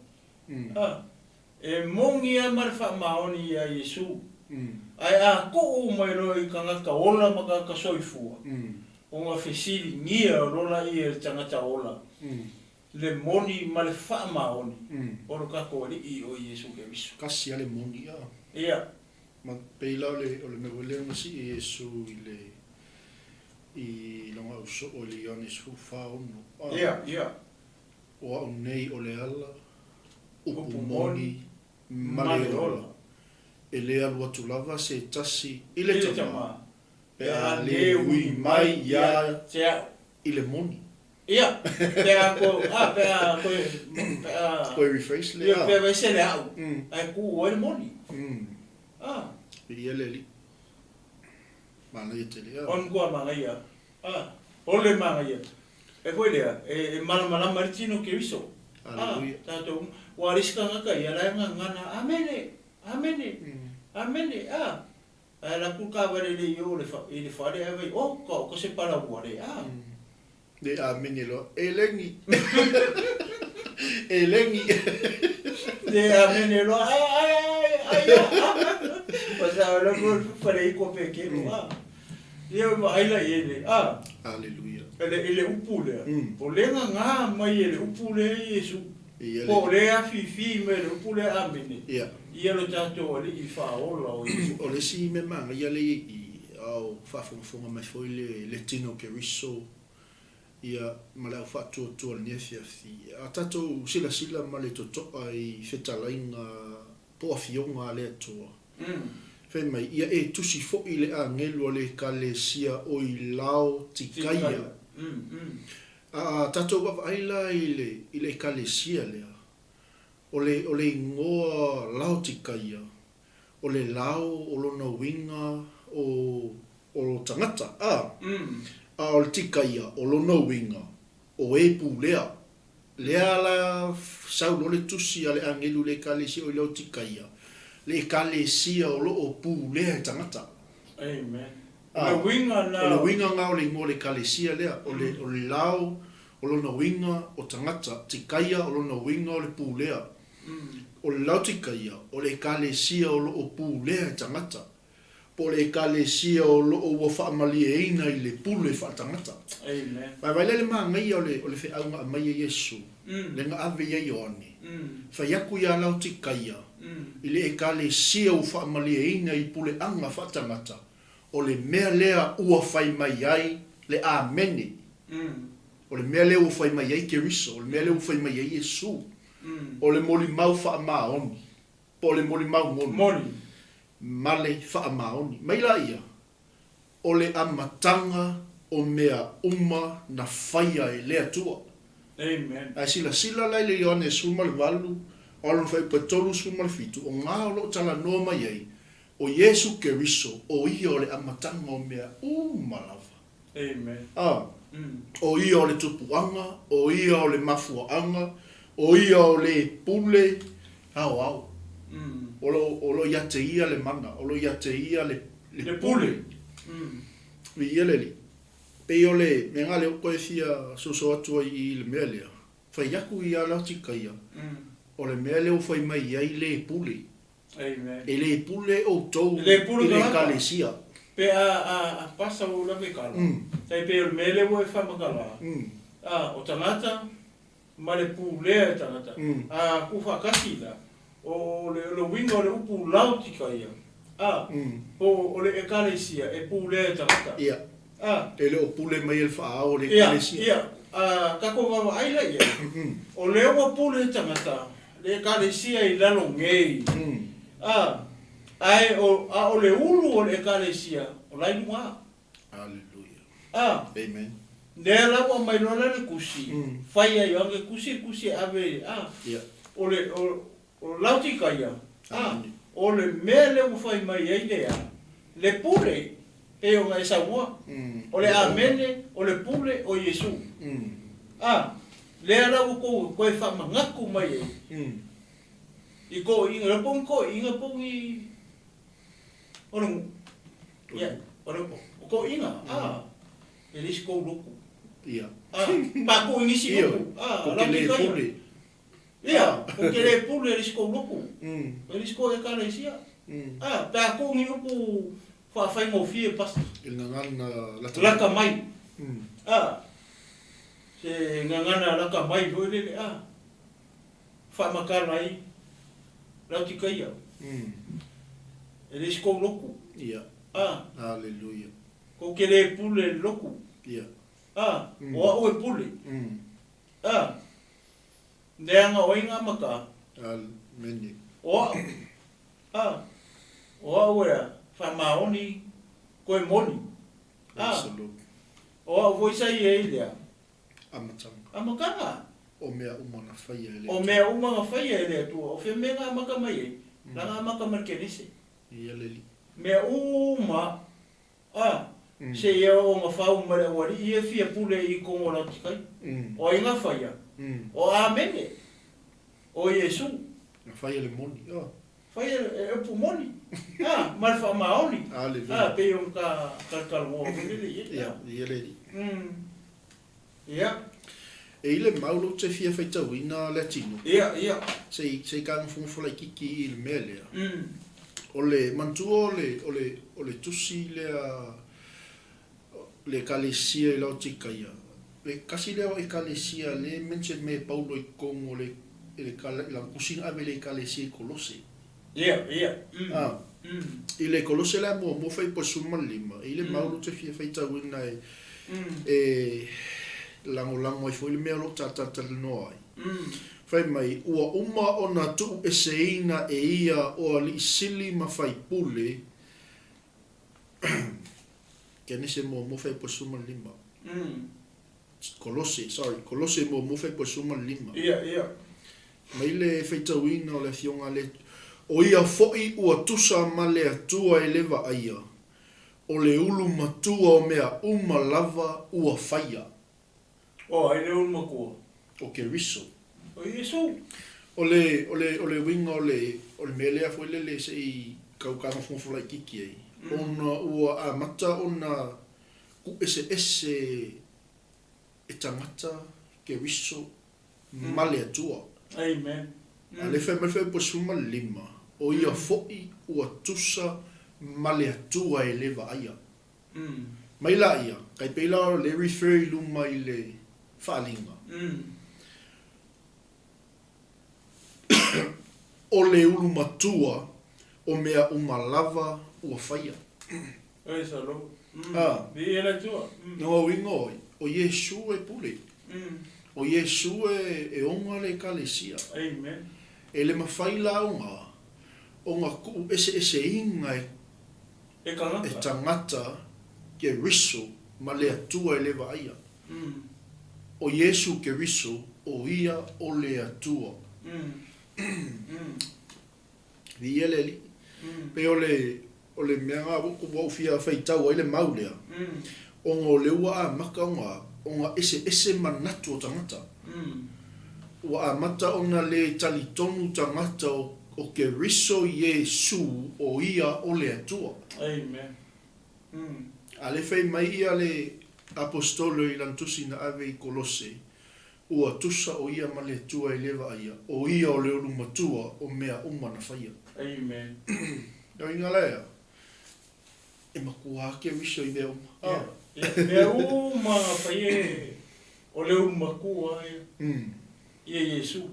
E mongi a male faa maoni a Yesu. Ai a ko mai roi kanga ka ola maka ka soifua. O nga fesili ngia rola i e tangata ola. Le moni ma le fa maoni. Oro ka ko i o Yesu ke bisu. Kasi ale moni ya. Ia. Ma peila ole me wele ngasi Yesu i longa uso ole Ionis fu fa ono. Ia. O nei ole ala upu moni maleola. Ele alu atu lava se tasi ile tama. Pe a le ui mai ya ile moni. Ia, pea ko rephrase le. Ia, pea se le au. Ai ku o el moni. Ia le li. Mana ia te le. On ko mana ia. Ole mana ia. E ko le e mana martino ke iso. Hallelujah. Tato wariska ngaka ia la ngana amene. Amene. Ai la ku ka vale le yo le fa le ave o ko se para wale. De amene lo elengi. Elengi. De amene lo ai. Pasa lo por para ir com pequeno Eu vai lá ele. Aleluia. Ele upule. O lenga nga mai ele upule Yesu. O le a fifi me le upule amene. Ia lo tato ali I fa ola o Yesu. O le si me manga ia le I au fa fonga mai foi le tino ke riso. Ia mala fa tu le nefia fi. A tato sila male to ai fetalainga po afionga le to. Fe mai ia e tusi fo ile a ngelo le kalesia o I lao tikaia. A tato wa aila ile kalesia le. Ole ngoa lao tikaia. Ole lao o lona winga o tangata. O tikaia o lona winga o e pulea. Lea la sau no le tusi ale angelu le kalesia o lao tikaia. Le kalesia o lo o pulea tangata. Amen. Le winga nga o le ngo le kalesia lea o le lao o lona winga o tangata tikaia o lona winga o le pulea. O le lao tikaia o le kalesia o lo o pulea tangata. Po le kalesia o lo o wa whaamalia I le pule whaatangata. Amen. Vai le maa ngai o le whi aunga a mai Yesu. Le nga ave ia Ioane. Whai aku ia lao tikaia. I le kalesia o whaamalia I pule anga whaatangata. O le mea lea ua whai mai ai le amene. O le mea lea ua whai mai ai Keriso. O le mea lea ua whai mai ai Yesu. O le moli mau whaamaoni. Po le moli mau moni. Male whaamaoni. Mai la ia. O le amatanga o mea uma na whaia e lea tua. Amen. Ai sila lai le Ioane suma le walu. O alon whai patolu suma le fitu. O ngā o lo tala noa mai ai. O Yesu Keriso. O ia o le amatanga o mea uma lava. Amen. O ia o le tupuanga. O ia o le mafuaanga. O ia o le pule. Au. O lo iate ia le mana. O lo iate ia le pule. Vi ia le li. Pe o le, me ngā leo koe fia soso atua I le mea lea. Whai yaku I ala tikaia. O le mea leo whai mai ai le pule. Amen. E le pule o tou I le kalesia. Pe a pasa o la mekala. Tai pe o mele wo e whamakala. O tangata, ma le pūlea e tangata. A kuwha kasi la. O le winga o le upu lautika ia. O le ekalesia e pūlea e tangata. Ia. E le o pule mai el whaao le ekalesia. Ia. Kako wawa aila ia. O le o pūle e tangata. Le ekalesia i lalo ngei. Ai o le ulu o le ekalesia. O lai mua. Hallelujah. Amen. Nea lawa mai lona le kusi. Whai ai ange kusi ave. O lautika ia. O le mea le whai mai ei lea. Le pule e o ngai saua. O le amene, o le pule o Yesu. Lea lawa koe whamangaku mai ei. I ko inga rapong ko inga pong i ono ko inga eles ko luku ia pa ko ingi si luku ko le pule ia ko le pule eles ko luku eles ko e kala isia pa ko ngi luku fa fai mo fie pas il ngana la mai se ngana la mai do le fa makala ai lautika ia. Eles ko loku. Ia. Hallelujah. Ko kele pule loku. Ia. O e pule. Neanga oinga maka. Amen. O ora fa maoni ko e moni. O voisa ia ia. Amakanga. O mea umana whaia ele. O mea umana whaia ele tu. O whea mea maka mai e. Langa maka markenese. Ia leli. Mea uma. Se ia o ngā whau mare wari. Ia fia pule i kongo rau tikai. O inga whaia. O amene. O Yesu. Nga whaia le moni. Whaia e upu moni. Mare wha maoni. Pe yung ka kalkalmo. Ia leli. Ia. E ile maulo te fia whaitauina le tino. Ia. Sei kānga whungwhulai kiki i le mea lea. O le mantua o le tusi le kalesia i lau tikaia. Le kasi leo e kalesia le mense me paulo i kongo le kusina ave le kalesia i kolose. Ia. I le kolose la mo fai po suma lima. I le maulo te fia whaitauina e lango i foi le mea lo tata noa ai. Fai mai, ua uma o na tuu e seina e ia o ali sili ma fai pule kene se mo fai po suma lima. Kolose mo fai po suma lima. Ia. Mai le feitauina o le fionga le o ia foi ua tusa ma le atua e lewa aia. O le ulu matua o mea uma lava ua faia. Ai le ulu makua. O ke riso. O Yesu. O le winga o le melea foi le se i kaukanga whungwhulai kiki ai. Ona ua a mata ona ku ese e tangata ke riso male atua. Amen. A le whai po suma lima. O ia foi ua tusa male atua e lewa aia. Mai la ia. Kai peila le refer i luma i le Faaaliga. O le ulu matua o mea uma lava ua whaia. Ai salo. Di ela tua. No wingo o Yesu e pule. O Yesu e onga le kalesia. Amen. E le mawhai la onga ku ese inga e tangata ke riso ma le atua e lewa aia. O Yesu ke riso o ia o le atua. Via leli. Pe o le mea ngā wau fia whaitau ai le maulea. Onga o le ua a maka onga ese manatu o tangata. Ua a mata ona le talitonu tangata o ke riso Yesu o ia o le atua. Amen. A le whai mai ia le apostolo i lantusi na ave i kolose. Ua tusa o ia ma le atua i lewa aia. O ia o le olu matua o mea umana whaia. Amen. Nau inga lea. E makua ke wiso I leo. Mea uma whaie o leo makua ia Yesu.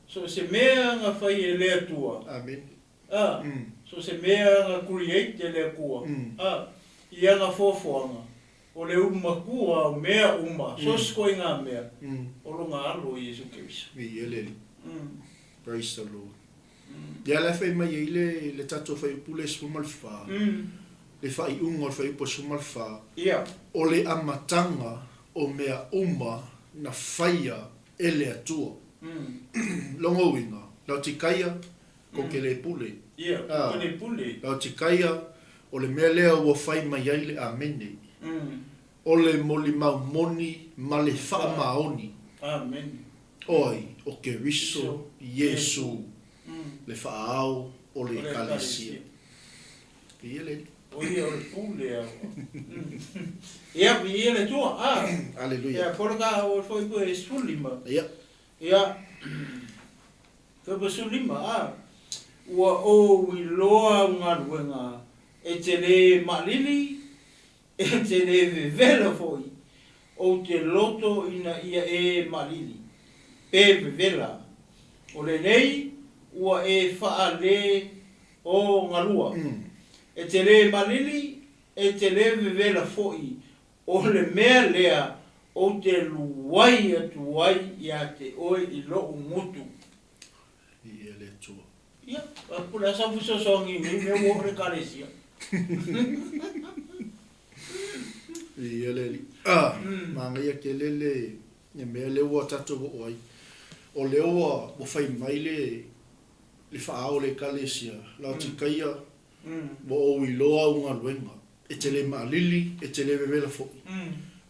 So se mea nga whaie lea tua. Amen. So se mea nga create lea kua. Ia nga fofoanga. O leo makua o mea uma. So skoi ngā mea. O lo ngā alo Yesu ke wiso. Ia leli. Praise the Lord. Ia la whai mai le tato whai pule sumal wha. Le whai unga o whai po sumal wha. O le amatanga o mea uma na whaia e le atua. Longo winga. Lau tikaia ko ke le pule. Ko le pule. Lau tikaia o le mea lea ua whai mai ai le amene. O le moli mau moni ma le wha maoni. Amen. Oi, o ke riso Yesu. Le whaau o le kalesia. Ia le. O ia o le pule au. Ia le tua. Aleluia. Ia poraka o foi po e sulima. Ia. Foi po sulima. Ua o I loa unga ruenga. E te le malili. E te le vevela foi. O te loto ina ia e malili. Pe vevela. O le nei. Ua e faale o ngalua. E te le malili, e te le vevela foi. O le mea lea, o te luai atu ai ia te oe I lo ngutu. Ia le tua. Ia, pula sa fuso songi mi me wo re kalesia. Ia le li. Manga ia ke lele, e mea le ua tato o ai. O le ua, o fai mai le whaao le kalesia, lau tikaia, mo o I loa unga luenga, e te le maalili, e te le vevela fo'i.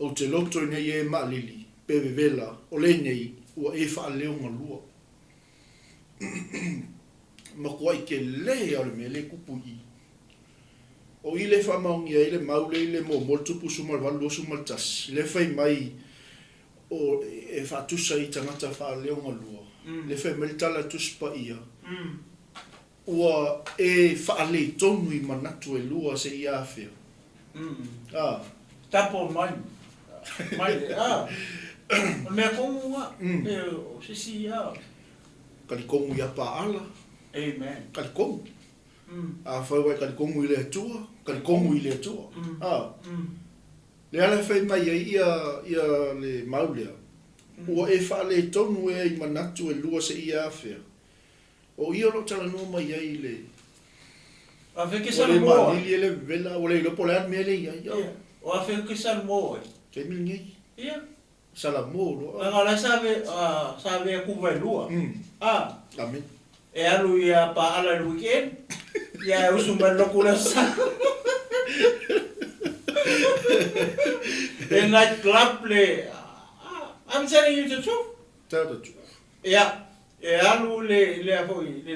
O te loto nei e maalili, pe vevela, o le nei, ua e wha leo ngā lua. Ma kua I ke le au le me le kupu I. O I le wha maungi ai le maule I le mo tupu sumal walu o sumal tas, le whai mai o e whatusa I tangata wha leo ngā lua. Le whai mai tala tuspa ia. Ua e whaale tonu I manatu e lua se I awhia. Tapo mai. Mai, o mea kongu nga. O sisi ia. Kalikongu ia paala. Amen. Kalikongu. Whai kalikongu I le atua. Kalikongu I le atua. Le ala whai mai ia le maulea. Ua e whaale tonu e I manatu e lua se I awhia. O ia lo tala no mai ai le. A fe ke sal mo. O le le vela o le po le an me le ia. O a fe ke sal mo. Ke mi ngai. Ia. Sala mo lo. Nga la sabe ku vai lua. Amen. E alu ia pa ala le weekend. Ia usu ma lokula sa. The night club le. I'm telling you the truth. Tell the truth. Yeah. E alu le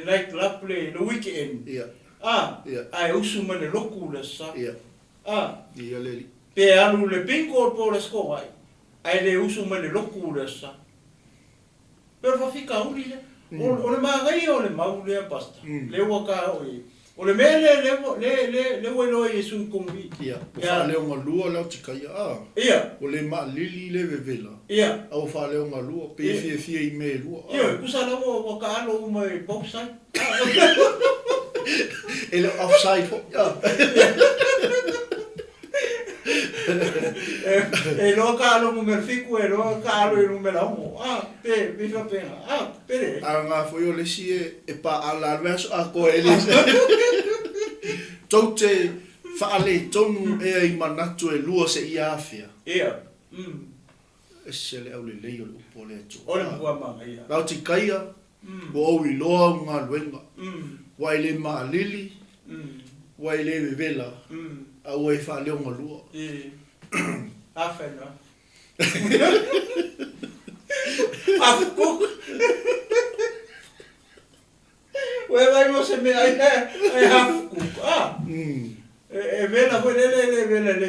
night club le weekend. Yeah. Ai usu ma le lokula sa. Yeah. Ia le. Pe alu le pinko po le sko ai. Ai le usu ma le lokula sa. Pero fa fica uli le. O le magai o le maule pasta. Le waka o o le mele le welo Yesu kongi. Ia. Fa le nga lua la tikaia. Ia. O le ma lili le vevela. Ia. Au fa le nga lua pe fie I me lua. Ia, kusa la waka alo mai boxside. Ele offside fo. E lo ka alo mo fiku e lo ka alo no me la mo. Pe mi fa pena. Pere. Nga fo yo le si e pa ala verso a ko ele. Tote fa ale tonu e I manatu e lua se I afia. Ia. E se le au le lei o le upo le atu. O le bua manga ia. Lau tikaia. Bo o I loa unga luenga. Wai le maa lili. Wai le vevela. Au e wha leo ngā lua. Awhena. Awhuku. Wai vai mo se mea ai awhuku. E vela foi le vela le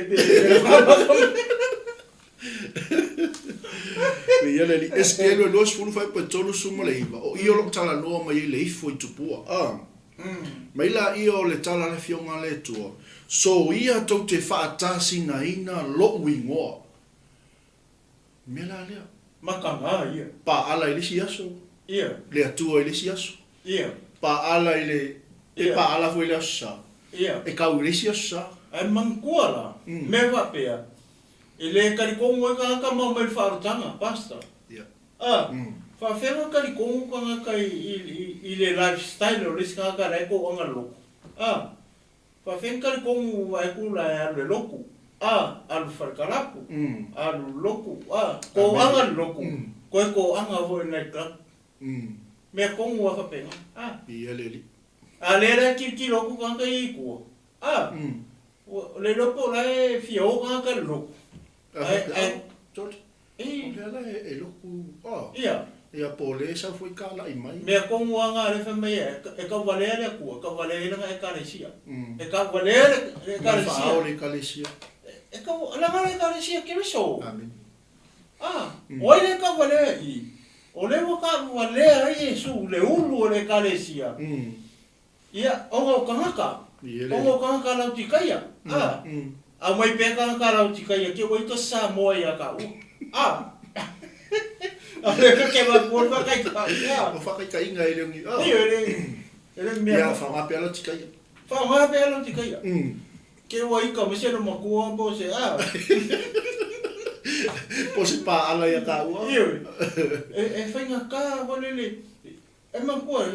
Ia le li eskelo los fulu fai pa tolu suma le iwa. O ia lo tala noa mai le ifo I tupua. Mai la ia o le tala le fionga le tua. So ia tau te whaatasi na ina lo wingoa. Mea la lea. Makanga ia. Pa ala i lisi aso. Ia. Le atua i lisi aso. Ia. Pa ala i le... E pa ala fo i le aso sa. Ia. E kau i lisi aso sa. Ai mangkua la. Me wapea. E le karikongo e ka mau mai whaarutanga. Pasta. Ia. Whawhenga karikongo ka ngaka i le lifestyle o lisi ka reiko anga loko. Whawhenga karikongo ai kula e alu e loko. Alu wharkarapu. Alu loko. Ko anga loko. Koe ko anga hoi nei club. Mea kongo a whapenga. Ia leli. A lera ki loko ka ngaka i kua. Le loko la e fia o ka ngaka loko. George. Lea la e loko. Ia. Ia po le sa foi ka la i mai. Mea kongo anga le whamea. E ka walea le kua. Ka walea nga e kalesia. E ka walea le kalesia. Mawhao le kalesia. E ka langa le kalesia ke miso. Amen. Oi le ka walea i. O le waka walea i Yesu le ulu o le kalesia. Ia, ongo kangaka. Ongo kangaka lau tikaya. A mai pe kangaka lau tikaya. Ke oito sa moa ia ka u. A le ke ma por whakai ka. O whakai ka inga i leongi. Ele mea. Ia, whangape ala tikaya. Whangape ala tikaya. Ke wai ka masero makua po se Po se pa ala ia ka ua. Iyo. E whainga ka walele. E makua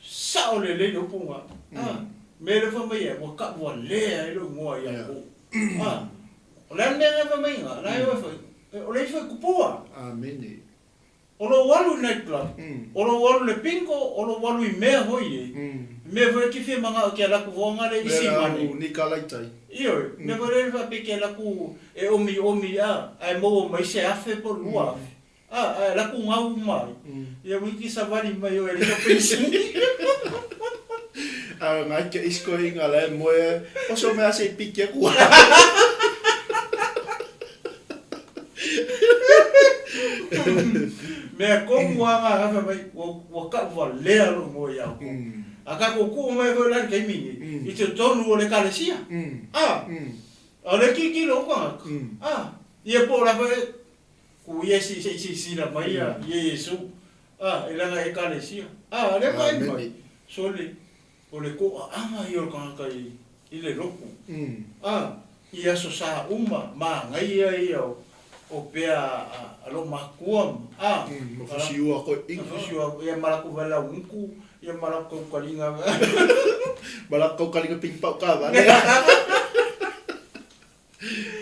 sao le no punga. Me le whamai e waka walea e lo ngoa ia ko. O le nea whamai nga. Lai o whai. O le whai kupua. Amen. O lo walu nightclub. O lo walu le pinko. O lo walu I mea hoi e. Me vore ki whi manga o kia laku vonga le isi mani. Ni ka laitai. Iyo. Me vore whape kia laku e omi ai mo mai se afe po lua afe. Laku ngau mai. Ia wiki savani mai o e reka pensi. Ngai ke isko inga le moe. O so mea se pike kua. Mea kongu anga hafa mai waka walea lo mo iau. Aka ko mai hoi lani kai mingi. I te tonu o le kalesia. O le kiki lo kwa. Ia po la hoi ku ia si la mai ia Yesu. E langa e kalesia. Le mai mai. So le o le ko anga i o kanga i le roku. Ia so sa uma ma ngai ia o pea alo makuam. Mo fusiua ko inga. Fusiua ia malaku wala unku. Ia malaku kalinga. Malaku kalinga ping pau ka ba.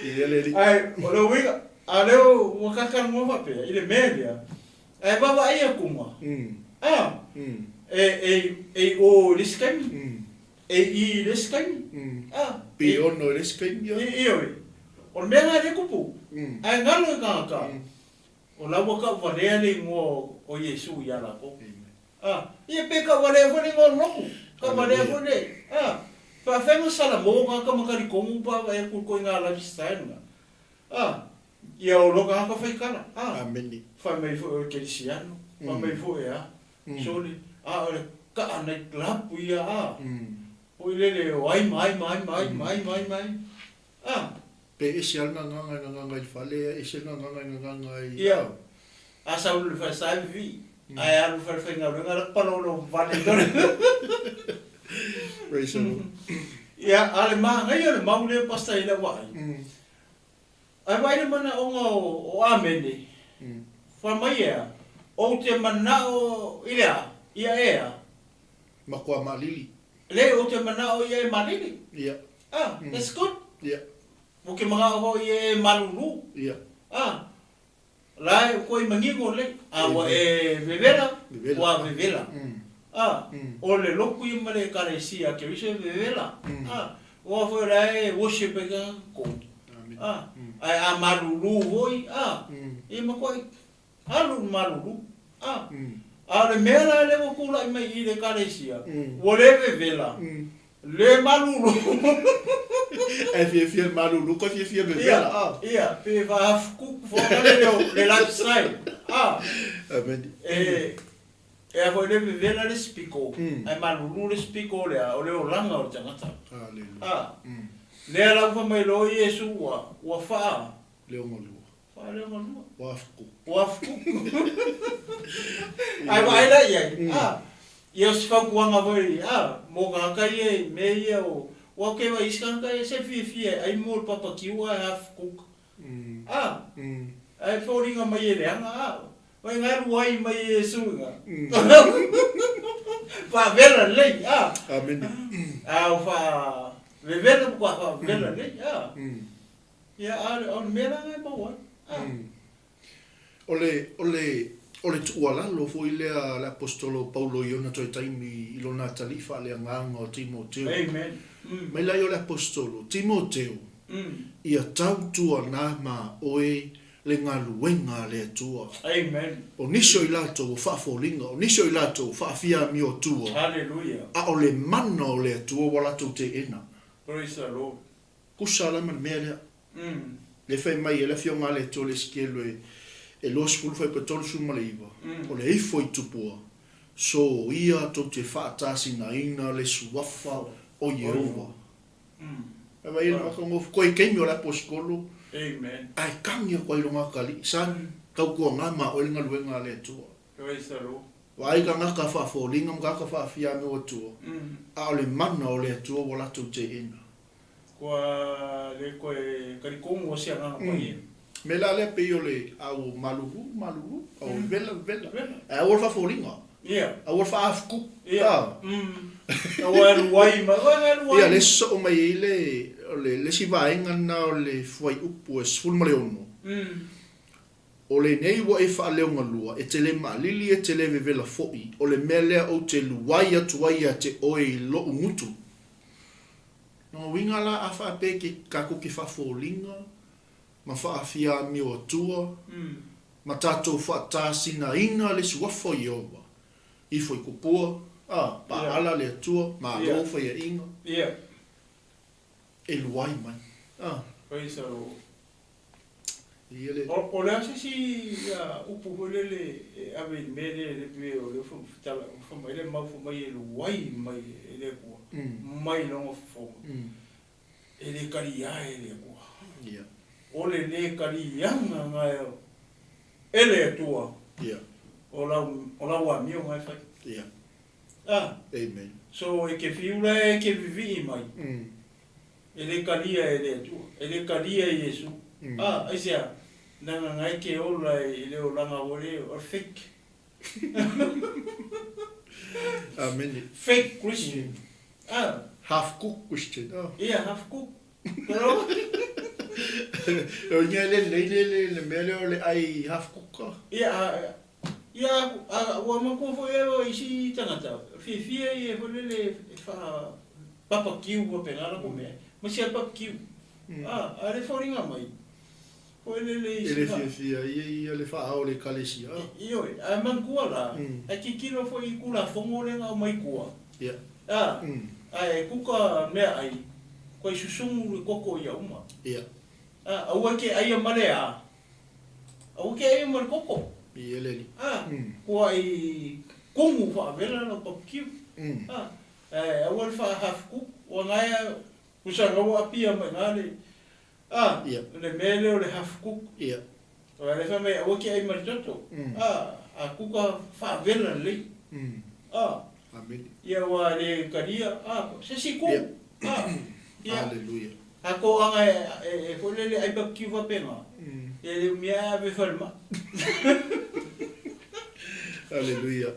Ia leli. Ai, o le winga. A leo wakakan mo fa pea. Ile media. Ai baba ia kuma. O liskami. I liskami. Piono liskami. Iyo. O mea le kupu. Ai ngalo ka. O la waka warea le ngo o Yesu ia la ko. Ia pe ka warea fo ngo loku. Ka warea fo le. Pa fenga sala mo ka makari komu pa e ku ko nga la lifestyle nga. Ia o loka ka fai kana. Amen. Fa mai fo ke siano. Fa mai fo ia. Soli. O ka ana club ia. O ile ai mai. Pe isi alga nganga I fale, isi nganga I... Ia. Asa ulu fa savi. Ai alu fa nga nga palolo vale dore. Praise the Lord. Ia ale ma ngai ole maule pasta ile wai. Ai vai mana o amene. Fa mai ia. O te mana o ia ea. Makua malili. Le o te mana o ia malili. Ia. That's good. Ia. Porque mga ho ye malulu. Ia. Lai ko I mangingo le. Wa e vevela. Wa vevela. O le loku I male kalesia ke vise vevela. Wa foi lai worship ga ko. Ai a malulu hoi. E ma ko alu malulu. Le mera le ko kula I mai I le kalesia. Wa le vevela. Le malulu. E fie malulu ko fie bevela. Ia, pe va afku fo le lifestyle. Amen. E a foi le vela le spiko. Ai malulu le spiko le o le oranga o tangata. Hallelujah. Le ala fa mai lo Yesu wa fa. Leo malua. Fa le malua. Wafku. Wafku. Ai vai la ia. Ia se fa kuanga voi. Mo ga kai e me ia o. Wa ke wa iskan kai se fi ai mo papa kiwa half cook. Ai foringa mai ele anga. Vai ngai ruai mai Yesu nga. Fa vela lei. Amen. Fa vela kwa fa vela lei. Ya on mera ngai pa wa. Ole tuala lo foi le apostolo Paulo Iona toi taimi ilona talifa le nganga o Timoteo. Amen. Mai lai o le apostolo Timoteo. Ia tautua na ma oe le ngaluenga le tua. Amen. O niso i lato fa folinga, o niso i lato fa fia mi o tua. Hallelujah. A o le mana o le tua wala to te ena. Praise the Lord. Kusala man mele. Le fai mai le fionga le to le skielo e lo skulu fai petol su maliva. O le ifo i tupua. So ia to te fa tasi na ina le suafa o Yehova. Ava ina ka ngof koi kemi o la apostolo. Amen. Ai kangia kwa ilonga kali san kau kua ngama o linga luenga le tua. Praise the Lord. Wai ka ngaka fa fo linga mga ka fa fia me o tua. A o le mana o le tua wala tu te ina. Kua le koe karikomu o sia nganga koe. Me la le pe o le au maluhu au vela. A o fa fo linga. Yeah. A o fa afku. Yeah. Awal wai ma wai. Ia le so mai le si vaenga na o le fuai upu e sful maleono. O le nei wa e wha leonga lua, e te le maalili e te le vevela foi, o le melea o te luai atuai te oe i lo umutu. No winga la a wha pe ki kako ki wha fōlinga, ma wha a fia mi o atua, ma tātou wha tāsina ina le suafo i owa. I foi kupua, pa ala le atua, ma alo wha ia inga. Yeah. E luai mai. Praise the Lord. Iele. O le ase si upu hole le ave mele le pe o le futala fo mai le mau fo mai e luai mai le kua. Mai longo fo. E le karia e le kua. Yeah. O le karia nga e le tua. Yeah. O la wa mi o mai fai. Yeah. Amen. So e ke fiula e ke vivi mai. Ele kalia ele tu, ele kalia Yesu. Aisia, nanga ngai ke ola ele olanga wole or fake. Amen. Fake Christian. Half cook Christian. Yeah, half cook. Pero o le mele o le ai half cook. Yeah, wa mako fo e isi tangata. Fi e fo le fa papa kiu ko pengala ko me. Mas siya pap kiu. Ale foringa mai. O ele fia ia le fa o le kalesia. Io, a man kuala. A kikilo fo I kula fongole nga mai kua. Yeah. Ai kuka me ai. Ko susungu koko ia uma. Yeah. Au ke ai male a. Au ke ai mal koko. Iele. Ko ai kumu fa vela no pap kiu. Au fa half cook o ngai usanga wa pia mai ngale. Le mele o le half cook. Yeah. O le fa mai o ke ai mal toto. A kuka fa vela le. Amen. Ia wa le karia. Se si ku. Hallelujah. Ako anga e ko le ai pap kiu va pena. E mia be falma. Hallelujah.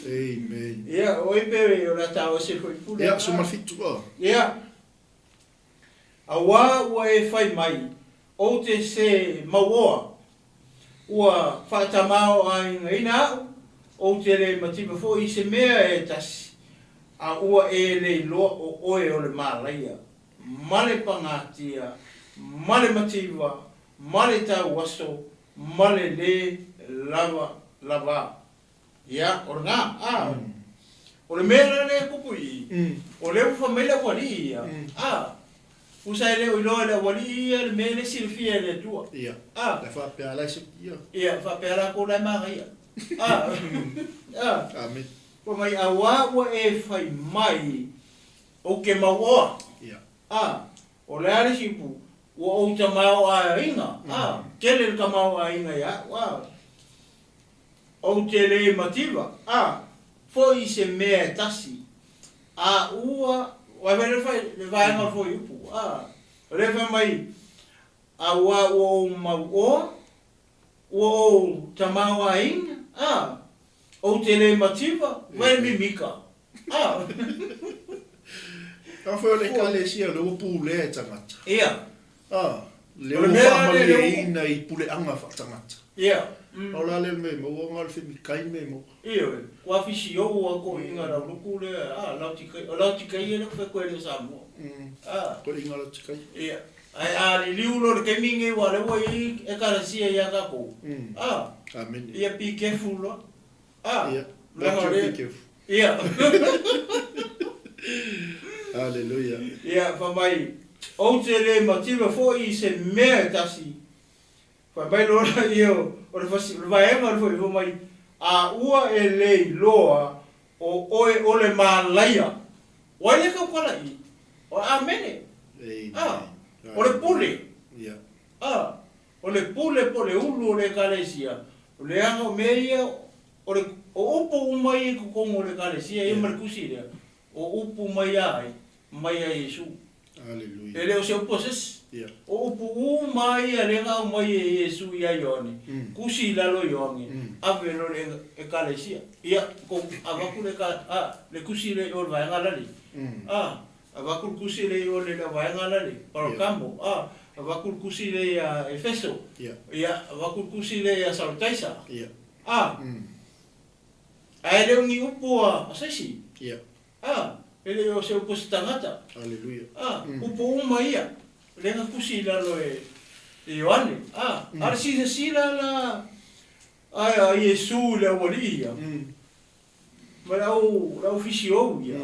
Amen. Yeah, oi bebe o la tau se foi pula. Yeah, so mafitu. Yeah. Awa e fai mai. O te se maua. Ua whatamao ai ngaina. O te le matima fo I se mea e tasi. A ua e le loa o oe o le malaia. Male pangatia. Male mativa. Male tau waso. Male le lava. Ya, orga. O le mera le kupui. O le família wali. Usa le o lo le wali le mele silfia le tua. Yeah. La fa pe ala se. Ia, fa pe ala ko la maria. Amen. Ko mai awa wa e fai mai o ke maua. O le ale sipu o o tamau a inga. Kele ka mau a inga ya. O tele mativa. Fo i se mea tasi. Ua wa vele fai le vai nga fo ipu. Le fai mai awa o mau o tamau a inga. O tele mativa, vai mi mika. Foi le kalesia le upu le tangata. Le Ole o mea whamali le e ina I pule anga whatangata. O la le me mo o ngal whimi kai me mo. Kua fisi o ua ko inga rau luku le, lau tikai e le kwe koe le Samoa. Ko inga la tikai. Ai li liulo le keminge wa le wa I e karasia ia kako. Amen. Ia be careful lo. Don't you be careful. Hallelujah. Famai. O te le mativa fo I se mea tasi. Famai lora io, o le fasi, le vaenga le fo mai. Ua e lei loa o oe o le malaia. Wa le ka kala I. O amene. O le pule. O le pule po le ulu o le kalesia. O le anga o meia, o upo umai ko kongo le kalesia, e markusi le. O upu mai ai Yesu. Hallelujah. Ele o seu poses. O upu mai ale nga mai Yesu ia yone. Kusi lalo yone. Ave lo le kalesia. Ia ko avaku le le kusi le o vai ngalali. Avaku kusi le o le vai ngalali. Para campo. Avaku kusi le Efeso. Ia avaku kusi le Saltaisa. Ai le ngi upu asasi. Ele o seu postangata. Hallelujah. Upo uma ia. Lenga kusi lalo e Ioane. Ar sila la ai Yesu le walia. Ma lau fisio ia.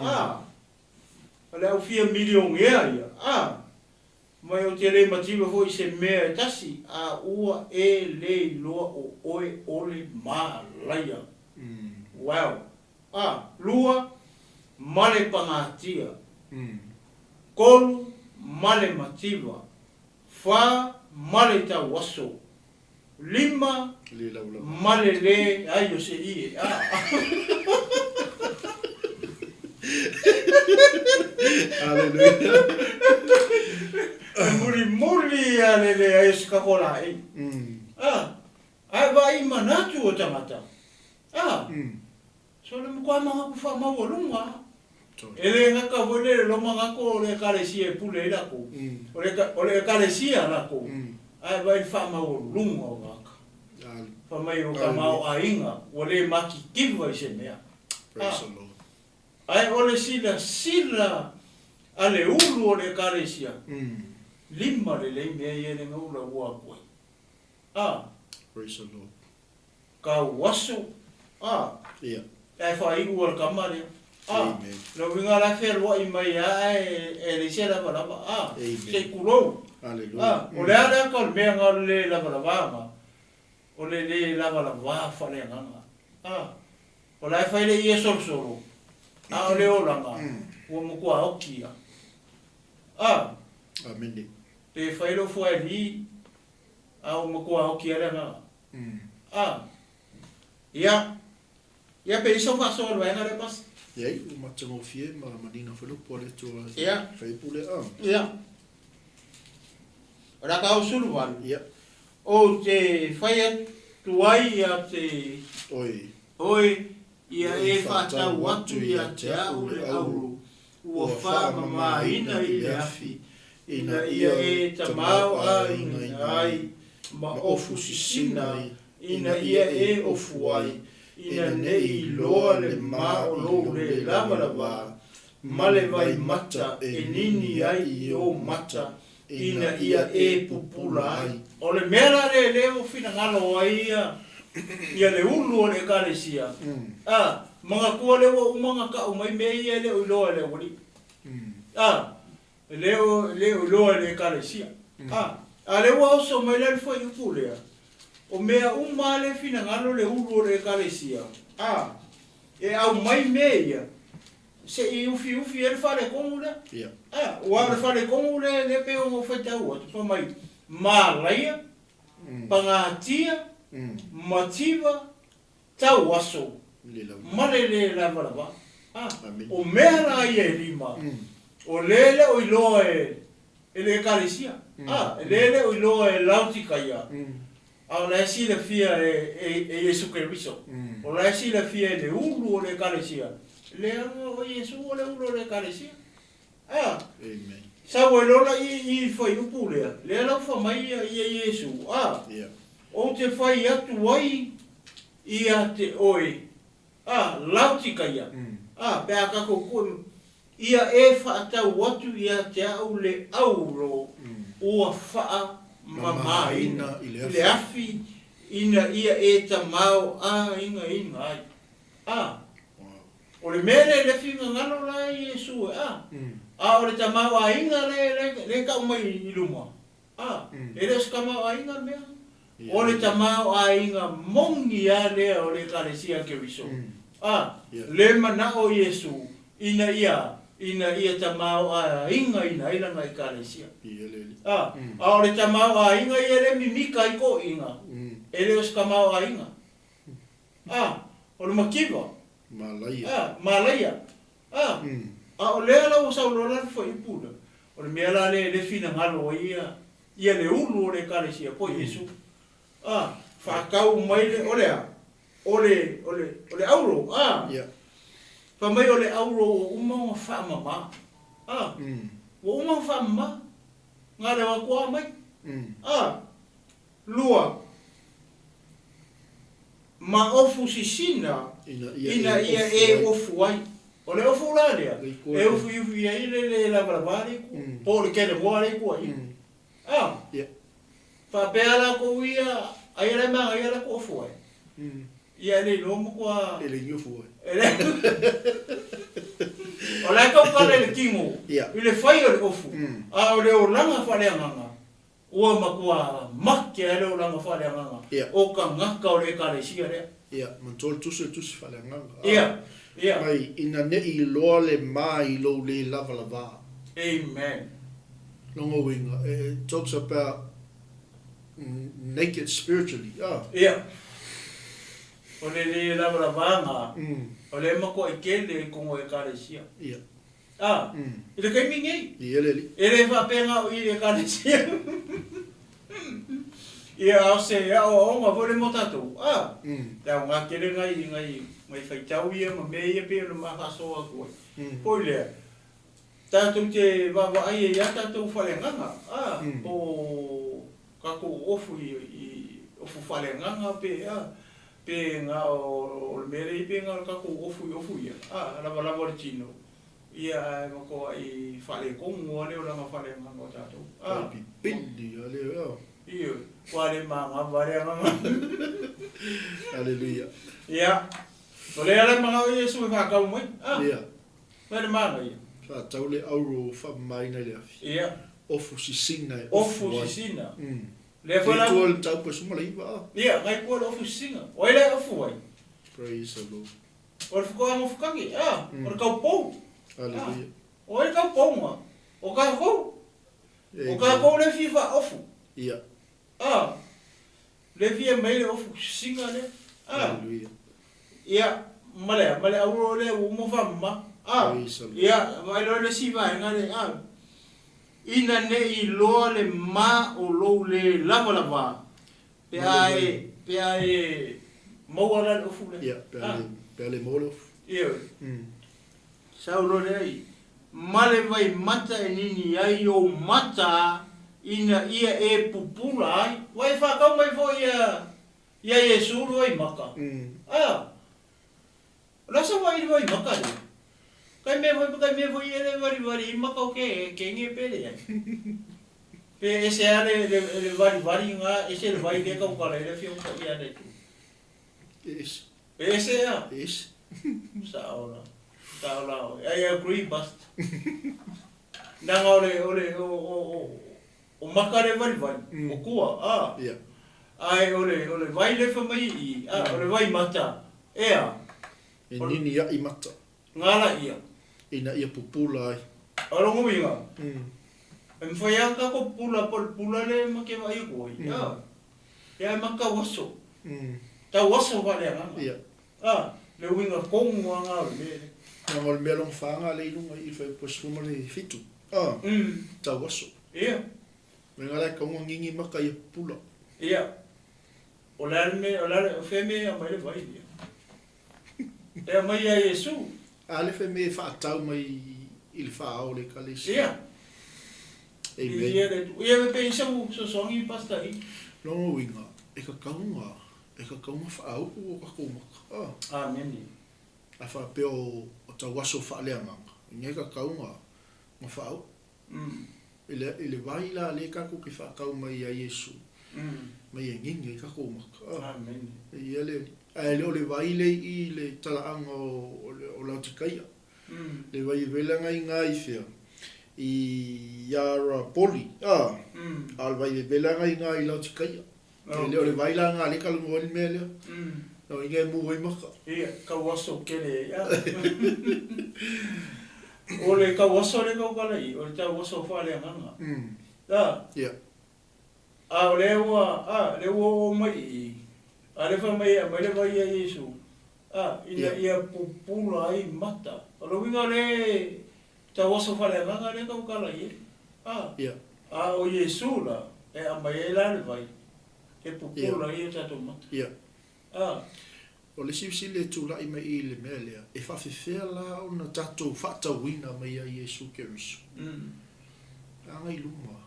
Ma lau fia milion ia. Ma o tele mativa foi se mea tasi ua e le loa o oe ole ma laia. Wow. Lua male pangatia. Kolu male mativa. Fa male tawaso. Lima male le ayo se I. Hallelujah. Muri ale le ayo se kakola ai. Ai vai manatu o tamata. So le mkwa mga kufa mawalunga. Ele ngaka vole lo mga ko le kalesia pule la ko. Ole kalesia la ko. Ai vai fa mawalunga o ngaka. Fa mai o kamao ainga. Ole maki kiva se mea. Praise the Lord. Ai ole sila ale ulu ole kalesia. Lima le mea yele ngula ua koe. Praise the Lord. Ka waso. Ai fa I ua kamare. Amen. Lo vinga la fe lo I mai e le sela para se kulo. Hallelujah. O le ala ko me nga le la para va. O le la para va fa le nga. O la fa le ye solo. O le o la nga. O mo kwa okia. Amen. Te fa lo fo ali. O mo kwa okia le nga. Ia pe iso fa so lo nga le pas. Yei, o matango fie, ma manina whalupo le tua whaipule Ora ka usulu wan. O te whaia tuai ia te Oi, ia e whata watu ia te au le auru. Ua wha mama ina I le afi. Ina ia e tamau a inga ai. Ma ofu sisina. Ina ia e ofu ai. Ina nei loa le mao lo le lava ma le vai mata e nini ai I o mata ina ia e pupula ai. O le mera le o fina ngalo ai ia le ulu o le kalesia. Mga kua le o umanga ka umai mei ia le o loa le wali. Le o loa le kalesia. A le o so mai le foi upulea. o mea umale fina ngalo le ulu le kalesia. E au mai meia. Se I ufi ele fale kongu le. Wa le fale kongu le pe o fetau atu pa mai. Malaia, pangatia, mativa, tau aso. Male le lava. O mea la ia lima. O lele o iloa ele kalesia. Lele o iloa lautika ia. Au la si le fia e Yesu Kristo. O la si le fia le ulu o le kalesia. Le o Yesu o le ulu o le kalesia. Amen. Sa o lola I foi upu le. Le la fa mai ia Yesu. O te fai atu wai ia te oe. Lautika ia. Pe aka ko ia e fa tau watu ia te au le auro o fa mama ina le afi ina ia e tamau inga ai. O le mele le finga ngano la Yesu o le tamau inga le ka mai iluma. E le skama inga mea. O le tamau inga mongi ale o le kalesia ke wiso. Le mana o Yesu ina ia tamau inga ina ngai kalesia. O le tamau inga ia le mimika I ko inga. Ele os kamau inga. O le makiva. Malaia. O le ala o saulola foi ipula. O le mela le fina ngalo ia le ulu o le kalesia po Yesu. Fakau mai le olea. Ole auro. Pa mai ole auro o uma fa mama. O uma fa mama. Ngare wa kwa mai. Lua. Ma ofu sisina ina ia e ofu ai. Ole ofu la lea. E ofu ia le la bravare ku. Po le kele moare ku ai. Fa bela ko ia ai le ma ia la ko ofu ai. Ia le lomo kwa Ele nyofu. Ola ka ka le kimo. Ile fai o ofu. O le olanga fa le nganga. Ua makua make ale o langa whare anganga. O ka ngaka o le kare sia rea. Mantol tusi whare anganga. Mai ina ne I loa le mai lo le lava. Amen. Longo winga. It talks about naked spiritually. O le lava nga. O le makua ikele kongo e kare sia. Ile kai mingi. Ele va penga o ile kare sia. Ia se o nga vole motato. Da nga kele ngai mai fai tau ia ma me ia pe no ma haso a ko. Poile. Tatu te va ai ia tatu fale nganga. Po kako ofu I ofu fale nganga pe nga o mere pe nga kako ofu ia. La chino. Ia mako I fale kongo le o langa fale nganga tatu. Pindi ale Ia wale manga vale nganga. Hallelujah. Ia. Tole ala manga o Yesu fa ka mo. Wale manga ia. Fa taule auro fa mai na le afi. Ia. Ofu sisina. Ofu sisina. Le fa la tol tau pe suma le ba. Ia, ngai ko ofu sisina. Oile ofu ai. Praise the Lord. O fu mo fukangi. O ka po. Hallelujah. O ka po ma. O ka ko. O ka ko le fifa ofu. Ia. Le fia mai ofu sisina le. Hallelujah. Ia, male auro le o mo fama. Ia, vai le siva ngale ina ne I loa le ma o lo le lava. Pe ai mawala o fu le. Ia, pe ale molo. Ia. Saulo le ai. Male vai mata e nini ai o mata ina ia e pupula ai. Wai fa ka mai fo ia Yesu roi maka. La sa vai maka le. Kai me voi ele vari maka o ke nge pele. Pe ese ale le vari nga ese le vai de ka o kala le fio ka ia de tu. Ese ya. Saola. I agree bast. Nanga ole o maka le vari. O kua. Ai ole vai le fa mai I. Ole vai mata. Ea. E nini ia I mata. Ngala ia. Ina ia pupula ai. Alo ngominga. Mfaya ka ko pula le make vai ko. Ya maka waso. Ta waso vale nga. Ia. Le winga kong nga le. Na ngol melong fanga le lunga I fa posuma le fitu. Ta waso. Ia. Mengala ka ngingi maka ia pula. Ia. Olane feme a mai vai dia. Te mai a Yesu. Ale feme fa tau mai il fa o le kalisi. Ia. Amen. Ia me pensa so songi pasta I. No winga. E ka kaunga fa au o ka kuma. Amen. A fa pe o ta waso fa le anga. Nge ka kaunga ma fa au. Ele vai la le ka ku ki fa kau mai a Yesu. Mai ngingi ka kuma. Amen. Ia le o le vai le I le tala anga o la tikaia. Le vai vela ngai fea. I yara poli. Al vai vela ngai la tikaia. Le vai la nga le ka mo le mele. No inge mu i maka. Ia ka waso kele ya. Ole ka waso le ka kala I. Ole ta waso fa le nga. Ia. Le wo mai I. Ale fa mai le vai a Yesu. Ia pupula ai mata. Alo winga le ta waso fa le nga le ka kala I. Ia. O Yesu la e mai la le vai. E pupula I ta to mata. Ia. O le sivisi le tula I mai I le mele. E fa fefea la o na tato fata wina mai a Yesu Keriso. Anga I luma.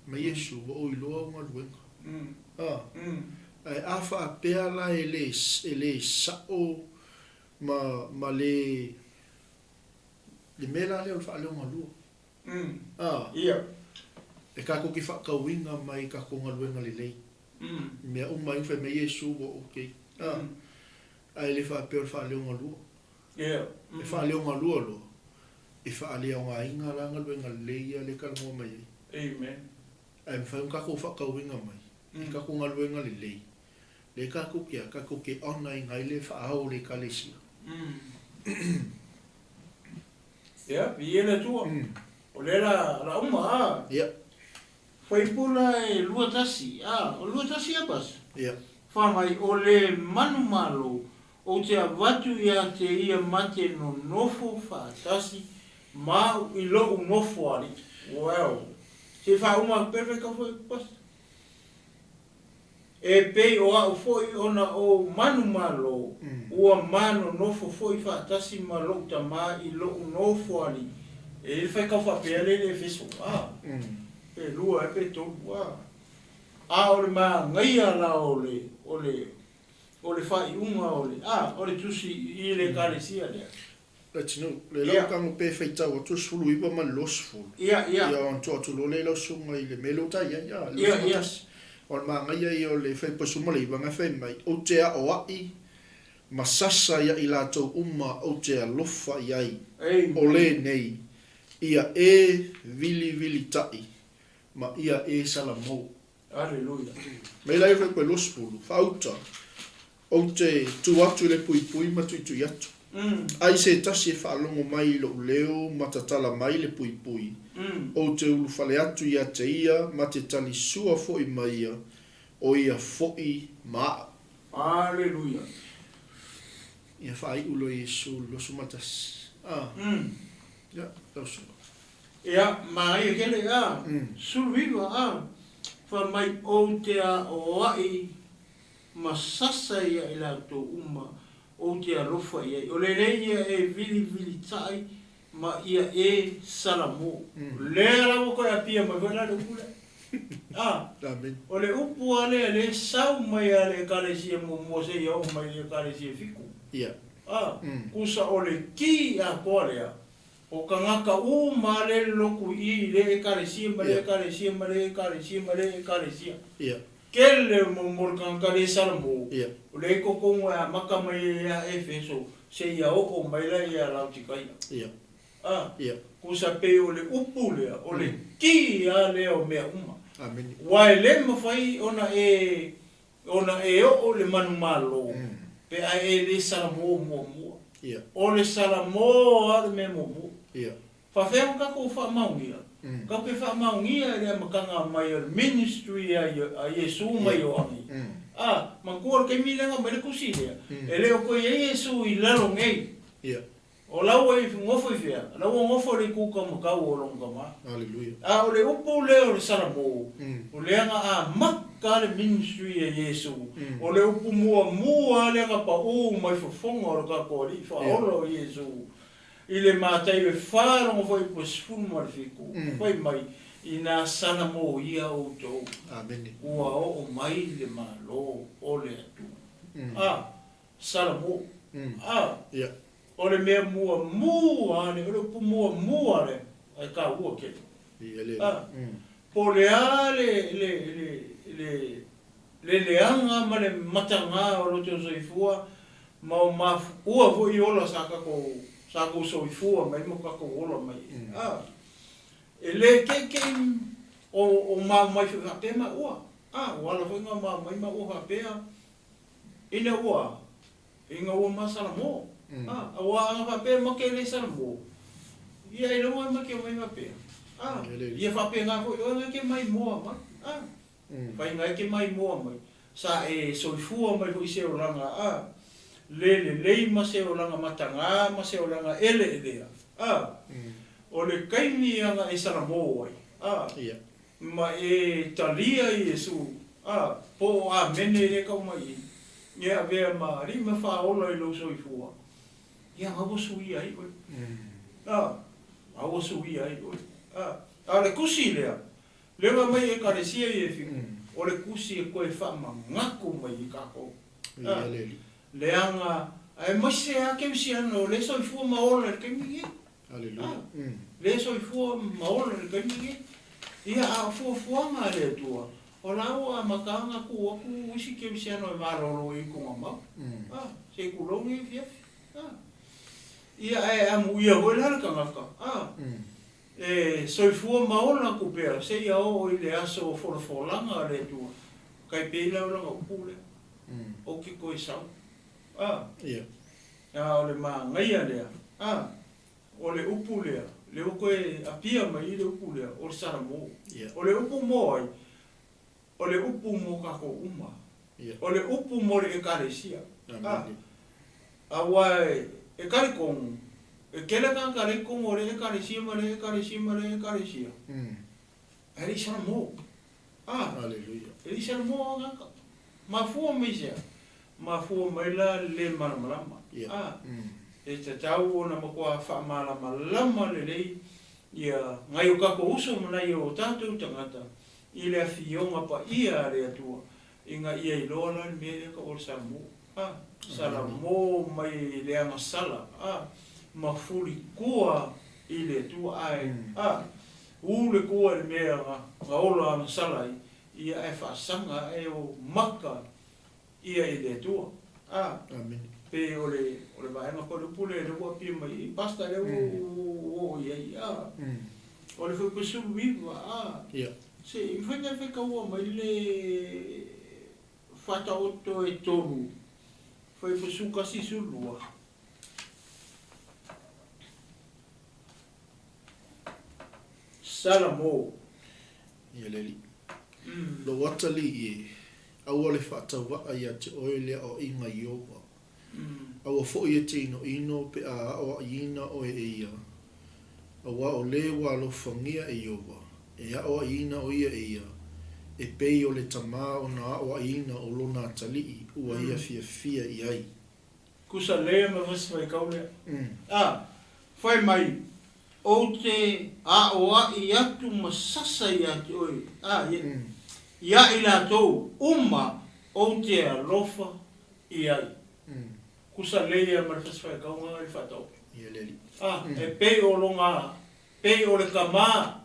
Mai Yesu o I loa unga luenga. Ai afa apea la ele sao ma le mela le o fa le unga lua. Ia. E kako ki fa kawinga mai kako unga luenga le lei. Mea umai ufe mai Yesu o okay. Ai le fa apea fa le unga lua. Ia. E fa le unga lua lo. E fa le unga inga langa luenga le leia le kalmo mai. Amen. Ai fa un kako fa kawinga mai. I kako unga luenga le lei. Le kako ke ona I ngai le fa au le kalesi. Ia, viene tua. O le la uma. Ia. Foi pula e lua tasi. O lua tasi abas. Ia. Fa mai o le manu malo. O te avatu ia te ia mate no nofo fa tasi. Ma I lo nofo ali. Wow. Te fa uma perfeita foi pas. E pei o au foi ona o manu malo. Ua mano nofo foi fa tasi malo ta ma I lo nofo ali. E fai ka fa pele le feso. E lua e pe to. Ole ma ngai ala ole fai unga ole tusi I le kalesia le. Let's know. Le lau kango pe feita o tu sulu ipa man los fulu. Ia. Ia on tu lo le lo sunga I le melo ta ia. Ia. On ma ngai o le fai pasuma le iba ngai mai. O te a o ai. Masasa ia I lato uma o te a lofa iai. O le nei. Ia vili tai. Ma ia salamo. Alleluia. Me lai fai pe los fulu. Fauta. O te tu atu le pui ma tu atu. Ai se tasi e whaalongo mai lo leo matatala mai le pui. O te ulu whale atu ia te ia ma te tali sua foi mai ia o ia foi maa. Alleluia. Ia whai ulo Yesu lo sumatas. Ja, tausu. Ia, ma ia kele suluiva fa mai o te a o ai masasa ia I lato uma. O te arofa ia. O le reia e vili tai ma ia salamo. Le ala ko ia pia ma vela le kule. Amen. O le upu ale le sau mai ale kalesia mo se ia o mai le kalesia fiku. Ia. Kusa o le ki a korea. O kangaka ma le loku I le kalesia ma le kalesia ma le kalesia ma le kalesia. Ia. Kele mo kangaka le salamo. Ia. Le kokongo a maka mai ia efeso se ia o mai la ia lautikai. Ia. Ia. Kusa pe o le upu le o le ki a le o mea uma. Amen. Wai le mawhai ona ona e o le manu malo pe ai le sala mo o le sala mo a me mo fa fe ka ko fa maungia ka pe fa maungia le makanga mai ministry a Yesu mai o ani mangkor ke mi lenga me le kusile ele o ko Yesu I lalo ngai o lau e ngofo I fea lau o ngofo le kuka makau o longa ma hallelujah o le upo le o le sala mo o le anga maka le ministry a Yesu o le upo mua le anga pa mai fofonga o le kakori fa olo Yesu I le matai le whāra ngofo I po sifunu ma le fiku whai mai I nā sana mo ia o tau ua o mai le malo o le atu sana mo o le mea mua ne o le upu mua le ai ka ua ke po le a le anga ma le matanga o lo te o soifua ma ua vo I ola sa ko soifua mai mo ka ko ola mai ele ke o mai fa pe ma ua wala foi nga mai ma ua pe ina ua inga ua masala mo wa nga pe ma ke le sala mo ia ina ua ma ke mai ma pe ia fa pe nga foi o nga ke mai mo ma fa nga ke mai mo mai sa e soifua mai foi se o langa le ma se o langa matanga ma se o langa ele o le kaimi anga e sala mo ai ma e talia Yesu po mene re ka mai ia ve ma ri ma fa ola I lo soifua ia ma bo sui ai ko ma bo sui ai ko le kusi le ma mai e karesia e fi o le kusi e ko e fa ma ngako mai ka ko le anga ai ma se a ke si ano le soifua ma ola ke mi hallelujah le soifua ma ola ke mi ia a fuanga le tua o laua makanga ku usi ke si ano e maroro I ko ma se ku longi fia ia e amu ia ho la ka ngaka soifua ma ola ku pe se ia o I le aso folanga le tua kai pe la ola ko pule o ki ko isa o le ma ngai le o le upu le o koe apia mai I le upu o le sara mo o le upu mo ai o le upu mo kako uma o le upu mo le ekaresia awai e kare kong e kele ka kare kong o le ekaresia ma le ekaresia e le sara mo hallelujah e le sara mo ma fua mai se ma fua mai la le malama e te tau o na makua whaamalama lelei ia ngai o kako uso mana I o tātou tangata I le awhionga pa ia le atua inga ia I loa la mea ka o salamo salamo mai le anga sala ma fuli kua I le atua ai ule kua le mea nga ola anga sala ia e whaasanga e o maka ia I le atua amen pe ole vai ma ko le pule le wa pi mai basta le o ia ole foi pe su viva se foi na fe ka o mai le fata otto e tonu foi pe su kasi su lua salamo ia leli lo watali au le fata wa ia te oile o inga yoga au fo ia tino ino pe a o ina o ia au o le wa lo fangia e yoga e a o ina o ia e pe o le tama o na o ina o lona tali ua ia fia ai kusa le ma vas vai kaule foi mai o te a o ia tu masasa ia te oi ia ila to o te alofa ia kusa leia marfas fa ka nga I fato ia leli e pe o longa pe o le kama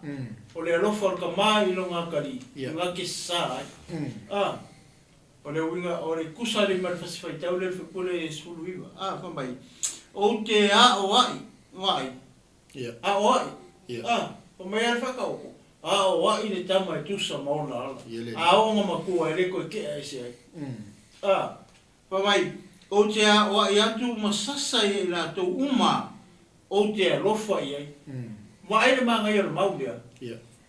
o le alofa o kama I longa kali nga ke sa o le winga o le kusa le marfas fa tau le pole suluiva fa mai o te a o ai ia a o ai o mai alfa ka o A o wa i le tama e tusa maona ala. A o nga makua e reko e ke e se ai. Pa mai, o te a o i atu masasa i la tau uma o te a lofa i ai. Wa ai le manga i ala maulea.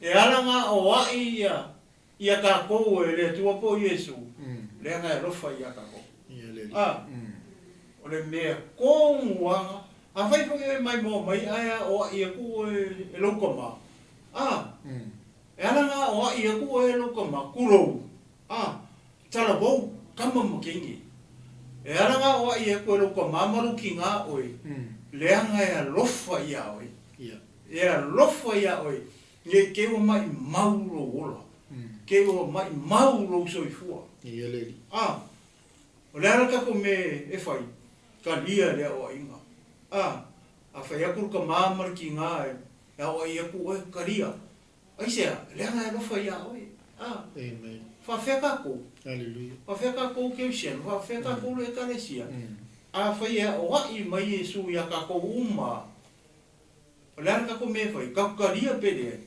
E ala nga o wa i ia ka kou e le tua po Yesu. Le nga e lofa i a ka kou. O le mea kongu wanga. A whai whai mai mo mai aia o i a ku e loka ma. E ala nga o i a ku e loka ma kurou. Tala bou kama makingi. E ala nga o i a ku e loka ma maru ki ngā oi. Lea nga e a lofa i a oi. E a lofa i a oi. Nge kewa mai mauro ola. Kewa mai mauro soifua. O le ala kako me e whai. Ka lia lea o inga. A whai akuru ka mamar ki ngā e. A o i aku e ka lia. Aisea, lea ngā e lofa i a oi. Whawheka kou. Whawheka kou ke usian. Whawheka kou le kalesia. A whai e o wai mai Yesu i a ka kou uma. O le ala kako me whai. Ka ka lia pede.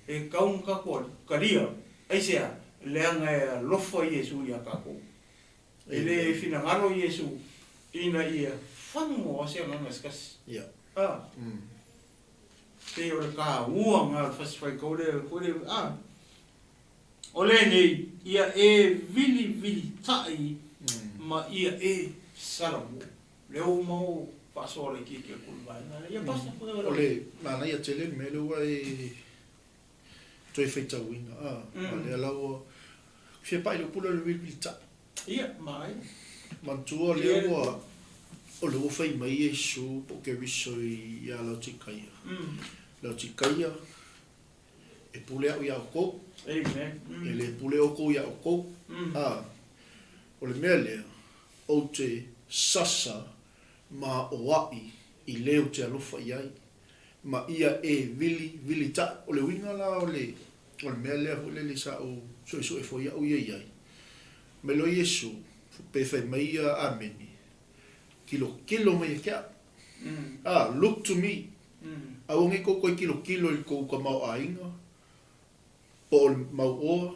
E kaun kako ka lia. Aisea, lea ngā e lofa i Yesu i a ka kou. E le finangaro Yesu ina ia whango o sea nganga skasi. Te o le ka ua ngā whaswhai kaure o le nei ia e vili tai ma ia e saramu. Leo mau pasore ki ke kulmai. Ia pasta o le nana ia tele me le ua e toi feita winga. Ma le alau fie pai le pula le vili tai. Ia, mai. Mantua le ua o le ua whai mai Yesu po ke riso i a lau tikaia. Lau tikaia e pule au i au kou. Amen. E le pule o kou i au kou. O le mea lea o te sasa ma o ai i leo te alofa i ai. Ma ia e vili ta. O le winga la o le mea lea o le sa o so e fo i au i ai. Me lo Yesu pe fai mai ameni. Kilo mai kia. Look to me. Au ngi ko kilo il ko ka mau ainga. Po mau o.